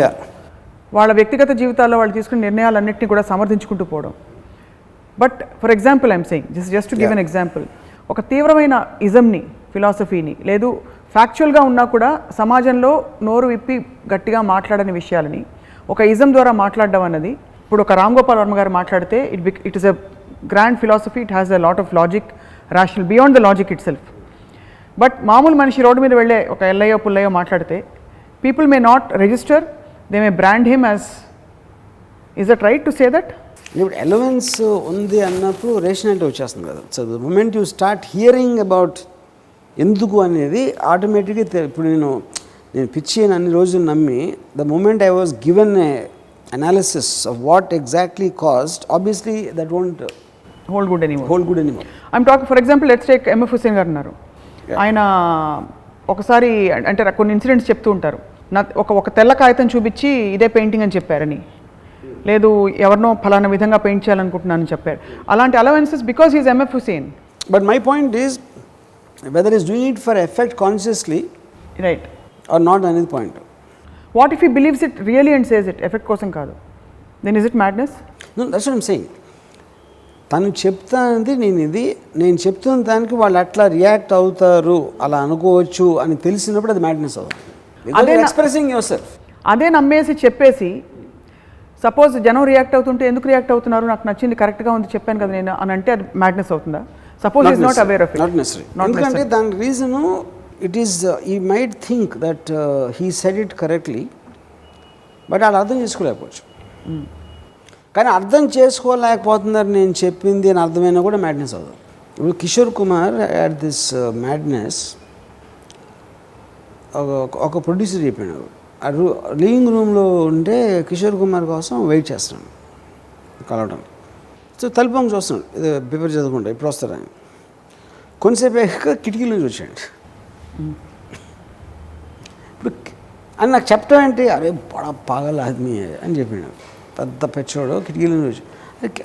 వాళ్ళ వ్యక్తిగత జీవితాల్లో వాళ్ళు తీసుకునే నిర్ణయాలన్నింటినీ కూడా సమర్థించుకుంటూ పోవడం. But for example I'm saying just to give an example, ఒక తీవ్రమైన ఇజంని, ఫిలాసఫీని, లేదు ఫ్యాక్చువల్గా ఉన్నా కూడా సమాజంలో నోరు విప్పి గట్టిగా మాట్లాడని విషయాలని ఒక ఇజం ద్వారా మాట్లాడడం అన్నది, ఇప్పుడు ఒక రామ్ గోపాల్ వర్మ గారు మాట్లాడితే it is a grand philosophy, it has a lot of logic, rational beyond the logic itself. But మామూలు మనిషి రోడ్డు మీద వెళ్ళే ఒక ఎల్లయ్యో పుల్లయ్యో మాట్లాడితే people may not register, they may brand him as, is that right to say that? ఇప్పుడు ఎలవెన్స్ ఉంది అన్నప్పుడు రేషనాలిటీ వచ్చేస్తుంది కదా. So the moment you start hearing about ఎందుకు అనేది ఆటోమేటిక్గా ఇప్పుడు నేను పిచ్చి అని అన్ని రోజులు నమ్మి, the moment I was given a analysis of what exactly caused, obviously that won't hold good anymore. I'm talking for example let's take MF Husain garu ఉన్నారు. ఆయన ఒకసారి అంటే కొన్ని ఇన్సిడెంట్స్ చెప్తూ ఉంటారు. ఒక తెల్ల కాగితం చూపించి ఇదే పెయింటింగ్ అని చెప్పారని, లేదు ఎవరినో ఫలానా విధంగా పెయింట్ చేయాలనుకుంటున్నానని చెప్పారు. అలాంటి allowances because is MF Husain. But my point is whether is doing it for effect consciously right or not అనేది point. What if he believes it really and says it effect కోసం కాదు, then is it madness? No, that's what I'm saying. తను చెప్తానంది నేను చెప్తున్న దానికి వాళ్ళు అట్లా రియాక్ట్ అవుతారు, అలా అనుకోవచ్చు అని తెలిసినప్పుడు అది మ్యాడ్నెస్ అవుతుంది. అదే ఎక్స్ప్రెసింగ్ యువర్ సెల్ఫ్. అదే నమ్మేసి చెప్పేసి సపోజ్ జనం రియాక్ట్ అవుతుంటే ఎందుకు రియాక్ట్ అవుతున్నారు, నాకు నచ్చింది కరెక్ట్గా ఉంది చెప్పాను కదా నేను అని అంటే అది మ్యాడ్నెస్ అవుతుందా? Suppose is not aware of it. Not necessary. ఎందుకంటే దాని reason it is he might think that he said it correctly, but వాళ్ళు అర్థం చేసుకోలేకపోవచ్చు. కానీ అర్థం చేసుకోలేకపోతున్నారు నేను చెప్పింది అని అర్థమైనా కూడా మ్యాడ్నెస్ అవుతుంది. ఇప్పుడు Kishore Kumar at this madness ఒక ప్రొడ్యూసర్ చెప్పాడు, లివింగ్ రూమ్లో ఉంటే కిషోర్ కుమార్ కోసం వెయిట్ చేస్తున్నాడు కలవడం. సో తలుపు చూస్తున్నాడు, ఏదో పేపర్ చదువుకుంటా ఇప్పుడు వస్తాడు ఆయన. కొంతసేపు అయ్యాక కిటికీల నుంచి వచ్చాడు. ఇప్పుడు అని నాకు చెప్పడం ఏంటి, అరే బడా పాగల ఆద్మీ అని చెప్పాడు. పెద్ద పెచ్చోడు కిటికీల నుంచి వచ్చి,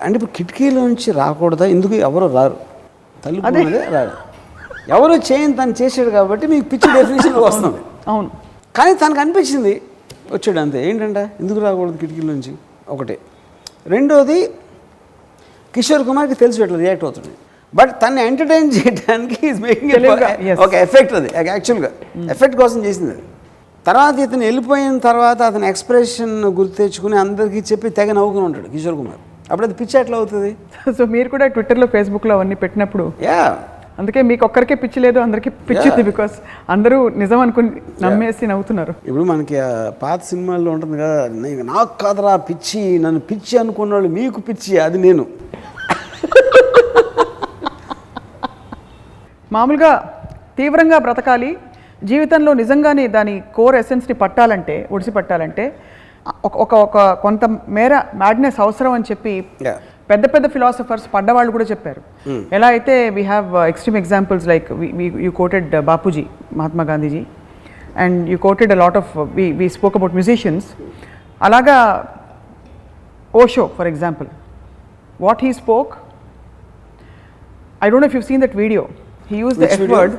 అంటే ఇప్పుడు కిటికీల నుంచి రాకూడదా, ఎందుకు ఎవరు రారు, తలుపు అదే రాడు, ఎవరు చేయని తను చేసాడు కాబట్టి మీకు పిచ్చి డెఫినేషన్లో వస్తుంది. అవును, కానీ తనకు అనిపించింది వచ్చాడు అంతే. ఏంటంటే ఎందుకు రాకూడదు కిటికీల నుంచి ఒకటే. రెండోది కిషోర్ కుమార్కి తెలిసి ఎట్లా రియాక్ట్ అవుతుంది, బట్ తను ఎంటర్టైన్ చేయడానికి ఈజ్ మేకింగ్ ఒక ఎఫెక్ట్. అది యాక్చువల్గా ఎఫెక్ట్ కోసం చేసింది అది. తర్వాత ఇతను వెళ్ళిపోయిన తర్వాత అతని ఎక్స్ప్రెషన్ గుర్తు తెచ్చుకుని అందరికీ చెప్పి తెగ నవ్వుకుని ఉంటాడు కిషోర్ కుమార్. అప్పుడు అది పిచ్చి ఎట్లా అవుతుంది? సో మీరు కూడా ట్విట్టర్లో ఫేస్బుక్లో అవన్నీ పెట్టినప్పుడు అందుకే మీకు ఒక్కరికే పిచ్చి లేదు, అందరికీ పిచ్చింది, బికాస్ అందరూ నిజం అనుకుని నమ్మేసి నవ్వుతున్నారు. ఇప్పుడు మనకి పాత సినిమాల్లో ఉంటుంది కదా, నాకు కాదరా పిచ్చి, నన్ను పిచ్చి అనుకున్న వాళ్ళు మీకు పిచ్చి, అది నేను. మామూలుగా తీవ్రంగా బ్రతకాలి, జీవితంలో నిజంగానే దాని కోర్ ఎసెన్స్ని పట్టాలంటే, ఒడిసి పట్టాలంటే ఒక కొంత మేర మ్యాడ్నెస్ అవసరం అని చెప్పి పెద్ద పెద్ద ఫిలాసఫర్స్ పడ్డవాళ్ళు కూడా చెప్పారు. ఎలా అయితే we have extreme examples like you quoted Bapuji, Mahatma Gandhiji, and you quoted a lot of we spoke about musicians. అలాగా Osho for example, what he spoke, I don't know if you seen that video, he use the F word.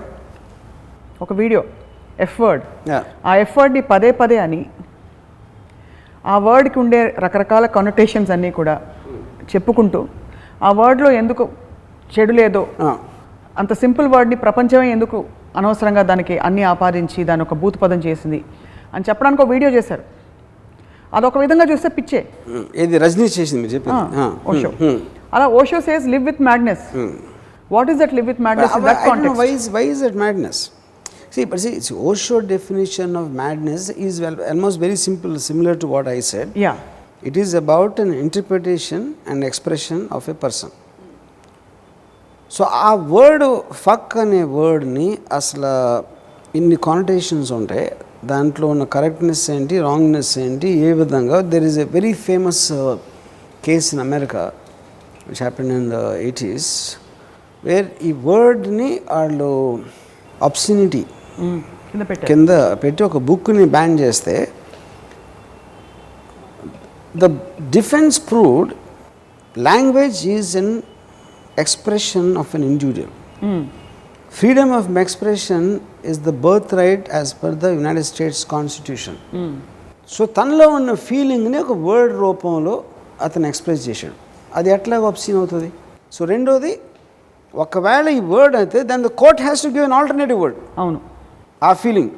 ఒక video F word, ఆ F వర్డ్ని పదే పదే అని, ఆ వర్డ్కి ఉండే రకరకాల కనొటేషన్స్ అన్నీ కూడా చెప్పుకుంటూ, ఆ వర్డ్లో ఎందుకు చెడు లేదో, అంత సింపుల్ వర్డ్ని ప్రపంచమే ఎందుకు అనవసరంగా దానికి అన్నీ ఆపాదించి దాని ఒక భూత పదం చేసింది అని చెప్పడానికి ఒక వీడియో చేశారు. అదొక విధంగా చూస్తే పిచ్చే. ఇది రజనీ చేసింది ఓషో. అలా Osho says live with madness. What is that live with madness in that context? Why is it madness? See, Osho definition of madness is almost very simple, similar to what I said. Yeah. It is about an interpretation and expression of a person. So ఆ word fuck అనే వర్డ్ని అసలు ఇన్ని కానొటేషన్స్ ఉంటాయి, దాంట్లో ఉన్న correctness ఏంటి, రాంగ్నెస్ ఏంటి, ఏ విధంగా. There is a very famous case in America which happened in the 80s where ఈ వర్డ్ని వాళ్ళు అబ్సినిటీ కింద పెట్టారు. కింద పెట్టి ఒక బుక్ని బ్యాన్ చేస్తే the defence proved language is an expression of an individual. Freedom of expression is the birth right as per the United states constitution. So తనలో ఉన్న ఫీలింగ్ని ఒక వర్డ్ రూపంలో అతను ఎక్స్ప్రెస్ చేశాడు. అది ఎట్లా ఒబ్సీన్ అవుతుంది? సో రెండోది, ఒకవేళ ఈ వర్డ్ అయితే then the court has to give an alternative word. అవును, ఆ feeling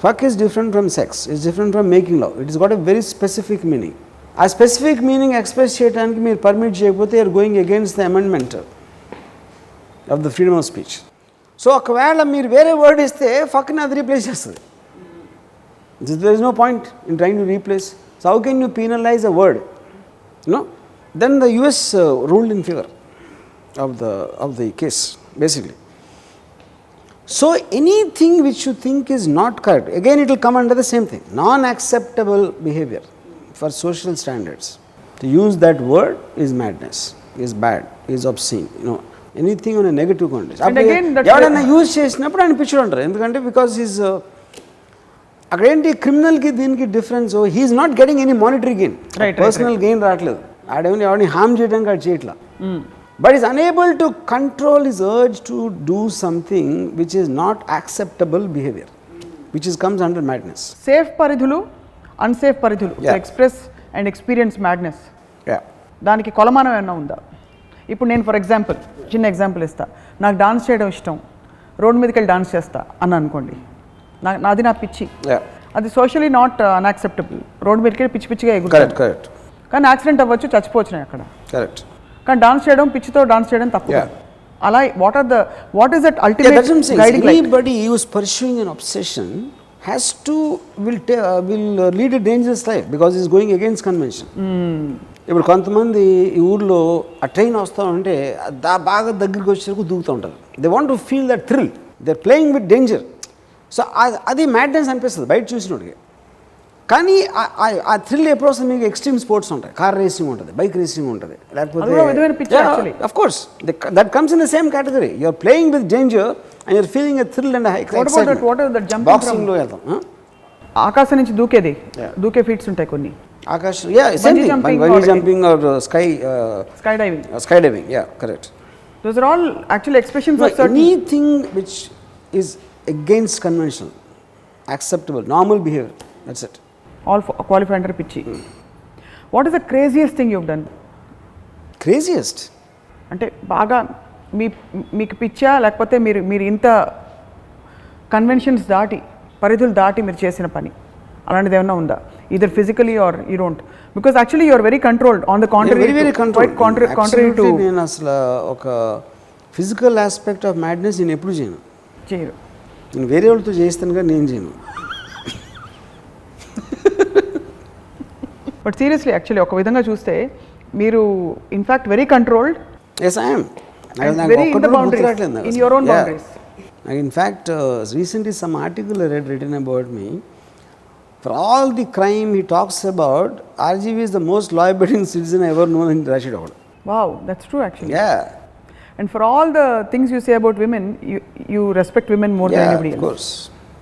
fuck is different from sex, is different from making love. It is got a very specific meaning. ఆ స్పెసిఫిక్ మీనింగ్ ఎక్స్ప్రెస్ చేయడానికి మీరు permit చేయకపోతే you're going against the amendment of the freedom of speech. So ఒకవేళ మీరు వేరే word ఇస్తే ఫక్ని అది replace చేస్తుంది. There is no point in trying to replace. So how can you penalize a word? No. Then the US ruled in favor of the case, basically. So anything which you think is not correct, again it will come under the same thing. Non-acceptable behavior for social standards. To use that word is madness, is bad, is obscene. Anything on a negative context. And again, ఎవరైనా use చేసినప్పుడు ఆయన పిచ్చోడు అంటారు. ఎందుకంటే because is అక్కడేంటి క్రిమినల్కి దీనికి difference, he's not getting any monetary gain, personal gain రావట్లేదు. ఆడేమని ఎవరిని హార్మ్ చేయడానికి ఆడు చేయట్లా. But is unable to control his urge to do something which is not acceptable behaviour, which is comes under madness. Safe పరిధులు, unsafe పరిధులు, express and experience madness, దానికి కొలమానం ఏమైనా ఉందా? ఇప్పుడు నేను ఫర్ ఎగ్జాంపుల్ చిన్న ఎగ్జాంపుల్ ఇస్తా. నాకు డాన్స్ చేయడం ఇష్టం, రోడ్డు మీదకి వెళ్ళి డాన్స్ చేస్తా అని అనుకోండి, నాది నా పిచ్చి, అది సోషలీ నాట్ అన్యాక్సెప్టబుల్. రోడ్డు మీదకి వెళ్ళి పిచ్చి పిచ్చిగా ఎగురుతాను, కానీ యాక్సిడెంట్ అవ్వచ్చు, చచ్చిపోవచ్చు నేను అక్కడ. కరెక్ట్. కానీ డాన్స్ చేయడం, పిచ్చితో డాన్స్ చేయడం తప్పు. అలా what is that ultimate guiding light? Anybody who is pursuing an obsession has to will lead a dangerous life because he is going against convention. ఇప్పుడు కొంతమంది ఈ ఊర్లో ఆ ట్రైన్ వస్తూ ఉంటే బాగా దగ్గరికి వచ్చేసరికి దూకుతూ ఉంటారు. They want to feel that thrill, they are playing with danger. So అది మ్యాడ్నెస్ అనిపిస్తుంది బయట చూసినోడికి. కానీ ఆ థ్రిల్ ఎప్పుడు వస్తుంది? మీకు ఎక్స్ట్రీమ్ స్పోర్ట్స్ ఉంటాయి, కార్ రేసింగ్ ఉంటుంది, బైక్ రేసింగ్ ఉంటుంది, లేకపోతే of course that comes in the same category. You are playing with danger and you are feeling a thrill and బాక్సింగ్లో వెళ్తాం. ఆకాశం నుంచి దూకే ఫీట్స్ ఉంటాయి కొన్ని. ఆకాశ్, jumping or sky diving, correct. Those are all actually expressions of certain anything which is against conventional, acceptable, normal behavior, that's it. All qualify under pichi. What is the craziest thing you've done? Craziest? అంటే బాగా మీకు పిచ్చా, లేకపోతే మీరు ఇంత conventions దాటి, పరిధులు దాటి మీరు చేసిన పని అలాంటిది ఏమైనా ఉందా? either physically or you don't, because actually you are very controlled, on the contrary, very controlled, quite contrary to. నేను అసలు ఒక ఫిజికల్ ఆస్పెక్ట్ ఆఫ్ మ్యాడ్నెస్ నేను ఎప్పుడు చేయను. నేను వేరే వాళ్ళతో చేస్తాను కానీ నేను చేయను. బట్ సీరియస్లీ యాక్చువల్లీ ఒక విధంగా చూస్తే మీరు in fact very controlled. Yes I am. Very in the boundaries, in your own boundaries. In fact, recently some article I read written about me. For all the crime he talks about, RGV is the most law-abiding citizen I ever known in Rashid. Wow, that's true actually. Yeah. And for all the things you say about women, you respect women more than anybody else. Of course.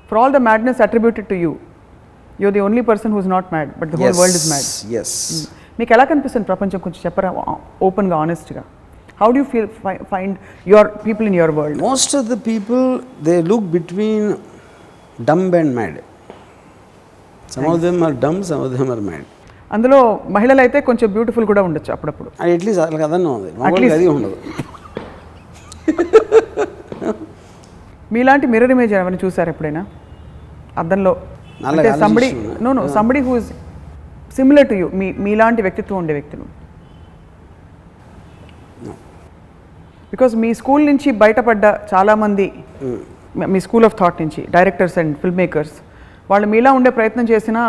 For all the madness attributed to you, you're the only person who's not mad, but the whole world is mad. Yes. మీకు ఎలా కనిపిస్తుంది ప్రపంచం? కొంచెం చెప్పరా ఓపెన్గా, ఆనెస్ట్గా. How do you find your people in your world? Most of the people, they look between dumb and mad. Some of them are dumb, some of them are mad. అందులో మహిళలు అయితే కొంచెం బ్యూటిఫుల్ కూడా ఉండొచ్చు అప్పుడప్పుడు. అట్లీస్ట్ అట్లా కదన్నా ఉంది, మగవాళ్ళకి అది ఉండదు. మీలాంటి మిర్రర్ ఇమేజ్ ఏమైనా చూసారు ఎప్పుడైనా అద్దంలో? అంటే somebody who is similar to you, మీలాంటి వ్యక్తిత్వం ఉండే వ్యక్తులు. బికాజ్ మీ స్కూల్ నుంచి బయటపడ్డ చాలామంది, మీ స్కూల్ ఆఫ్ థాట్ నుంచి డైరెక్టర్స్ అండ్ ఫిల్మ్ మేకర్స్, వాళ్ళు మీలా ఉండే ప్రయత్నం చేసినా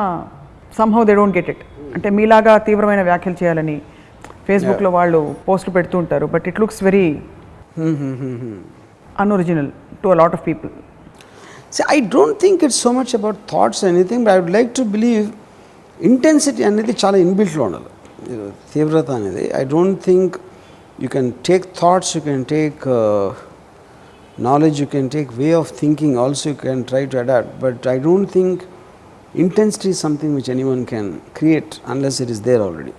somehow they don't get it. అంటే మీలాగా తీవ్రమైన వ్యాఖ్యలు చేయాలని ఫేస్బుక్లో వాళ్ళు పోస్టులు పెడుతూ ఉంటారు. But it looks very unoriginal to a lot of people. See, I don't think it's so much about thoughts or anything, but I would like to believe intensity అనేది చాలా ఇన్బిల్ట్లో ఉండాలి, తీవ్రత అనేది. I don't think you can take thoughts, you can take knowledge you can take, way of thinking also you can try to adapt, but I don't think intensity is something which anyone can create unless it is there already.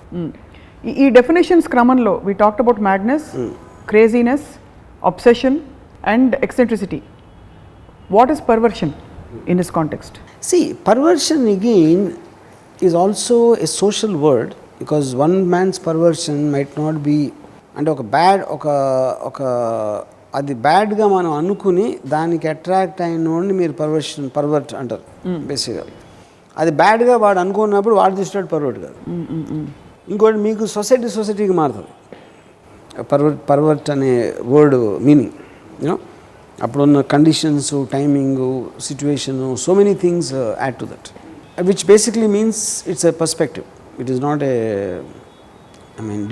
ఈ definitions క్రమంలో we talked about madness, craziness, obsession and eccentricity. What is perversion in this context? See, perversion again is also a social word, because one man's perversion might not be, అంటే ఒక bad ఒక అది బ్యాడ్గా మనం అనుకుని దానికి attract అయినోడిని మీరు pervert అంటారు బేసిక్గా. అది బ్యాడ్గా వాడు అనుకున్నప్పుడు వాడు తీసుకున్నాడు పర్వర్ట్ కాదు. ఇంకోటి మీకు సొసైటీకి మారుతుంది పర్వర్ట్ అనే వర్డ్ మీనింగ్. యూనో అప్పుడున్న conditions, timing, situation, so many things add to that, which basically means it's a perspective. It is not a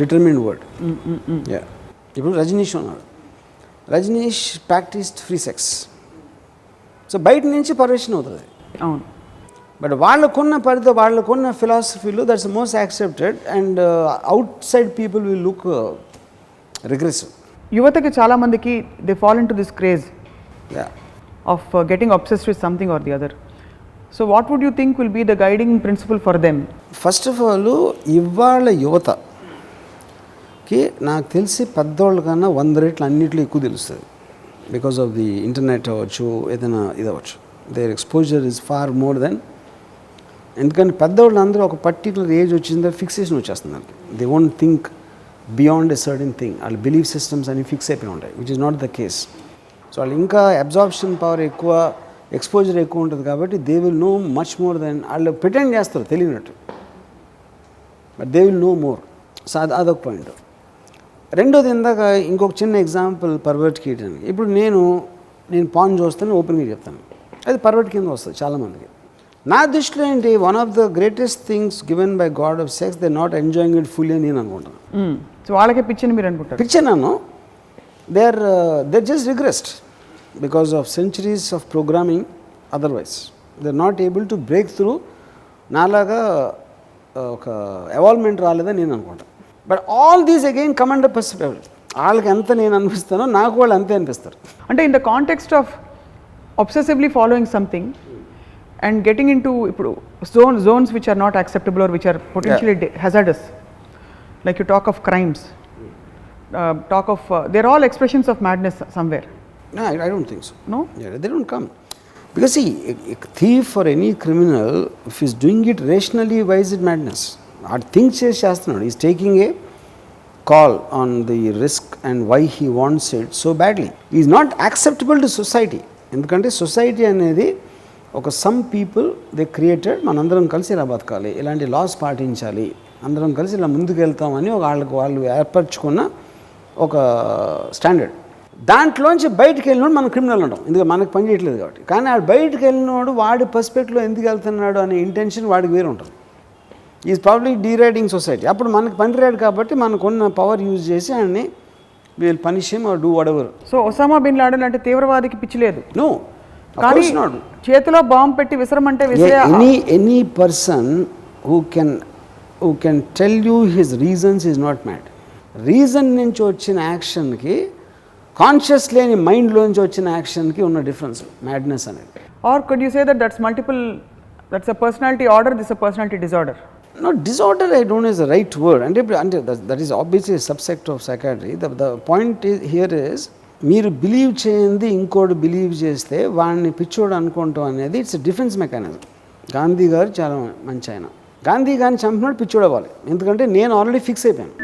determined word. ఇప్పుడు రజనీష్ ఉన్నాడు. Rajneesh practised free sex. So బయట నుంచి పర్వర్షన్ అవుతుంది. అవును. బట్ వాళ్ళకున్న పరిధి, వాళ్ళకున్న ఫిలాసఫీలో that's most accepted, and outside people will look regressive. యువతకి చాలామందికి they fall in to this craze of getting obsessed with something or the other. So what would you think will be the guiding principle for them? First of all, ఇవాళ యువతకి నాకు తెలిసి పెద్దవాళ్ళ కన్నా 100 రెట్లు అన్నింటిలో ఎక్కువ తెలుస్తుంది. బికాస్ ఆఫ్ ది ఇంటర్నెట్ అవ్వచ్చు, ఏదైనా ఇది అవ్వచ్చు. Their exposure is far more then. ఎందుకంటే పెద్దవాళ్ళు అందరూ ఒక పర్టికులర్ ఏజ్ వచ్చిందో ఫిక్సేషన్ వచ్చేస్తుంది. They won't think beyond a certain thing. వాళ్ళ బిలీఫ్ సిస్టమ్స్ అన్ని ఫిక్స్ అయిపోయి ఉంటాయి, which is not the case. So వాళ్ళు ఇంకా అబ్జార్ప్షన్ పవర్ ఎక్కువ, ఎక్స్పోజర్ ఎక్కువ ఉంటుంది కాబట్టి they will know much more then. వాళ్ళు ప్రిటెండ్ చేస్తారు తెలియనట్టు, but they will know more. So అదొక పాయింట్. రెండోది, ఇందాక ఇంకొక చిన్న ఎగ్జాంపుల్ పర్వర్ట్కి ఇవ్వడానికి. ఇప్పుడు నేను పాన్ చూస్తాను, ఓపెన్గా చెప్తాను, అది పర్వర్ట్ కింద వస్తుంది చాలామందికి. నా దృష్టిలో ఏంటి, one of the greatest things given by God of sex, they not enjoying it fully అని నేను అనుకుంటాను. సో వాళ్ళకే పిచ్చని మీరు అనుకుంటారు? పిచ్చనాను. They are just regressed because of centuries of programming. Otherwise they are not able to break through. నాలాగా ఒక ఎవాల్వ్మెంట్ రాలేదని నేను అనుకుంటాను. But all these again come under perspective. వాళ్ళకి ఎంత నేను అనిపిస్తానో నాకు వాళ్ళు అంతే అనిపిస్తారు. అంటే in the context of obsessively following something and getting into ఇప్పుడు zones which are not acceptable or which are potentially hazardous, like you talk of crimes, talk of they're all expressions of madness somewhere. No, I don't think so. No? Yeah, they don't come. Because see, a thief or any criminal, if he's doing it rationally, why is it madness? Our things చేస్తున్నాడు. He's taking a call on the risk and why he wants it so badly. He's not acceptable to society. ఎందుకంటే society అనేది ఒక some people they created, మనందరం కలిసి ఇలా బతకాలి, ఇలాంటి loss పాటించాలి, అందరం కలిసి ఇలా ముందుకు వెళ్తామని వాళ్ళు ఏర్పరచుకున్న ఒక స్టాండర్డ్. దాంట్లోంచి బయటకు వెళ్ళినోడు మనం క్రిమినల్ అంటాం, ఎందుకంటే మనకు పని చేయట్లేదు కాబట్టి. కానీ ఆ బయటకు వెళ్ళినోడు వాడి పర్స్పెక్టివ్లో ఎందుకు వెళ్తున్నాడు అనే ఇంటెన్షన్ వాడికి వేరు ఉంటుంది. Is probably deriding society. అప్పుడు మనకు పని రాడు కాబట్టి మనకున్న పవర్ యూజ్ చేసి ఆయన్ని will punish him or do whatever. So Osama bin Laden అంటే తీవ్రవాదికి పిచ్చి లేదు. నో, కానీ చేతిలో బాంబు పెట్టి విసరమంటే any person who can tell you his reasons is not mad. Reason నుంచి వచ్చిన యాక్షన్కి, కాన్షియస్ లేని మైండ్లోంచి వచ్చిన యాక్షన్కి ఉన్న డిఫరెన్స్ మ్యాడ్నెస్ అనేది. Or could you say that's multiple, that's a personality order, this a personality disorder? No, disorder I don't know is the right word. And that is obviously a subsect of psychiatry. The point here is, మీరు believe చేయండి ఇంకోటి believe చేస్తే వాడిని పిచ్చోడు అనుకుంటాం అనేది it's defence mechanism. Gandhi గారు చాలా మంచి ఆయన. గాంధీ గారిని చంపినోడు పిచ్చోడు అవ్వాలి, ఎందుకంటే నేను ఆల్రెడీ ఫిక్స్ అయిపోయాను.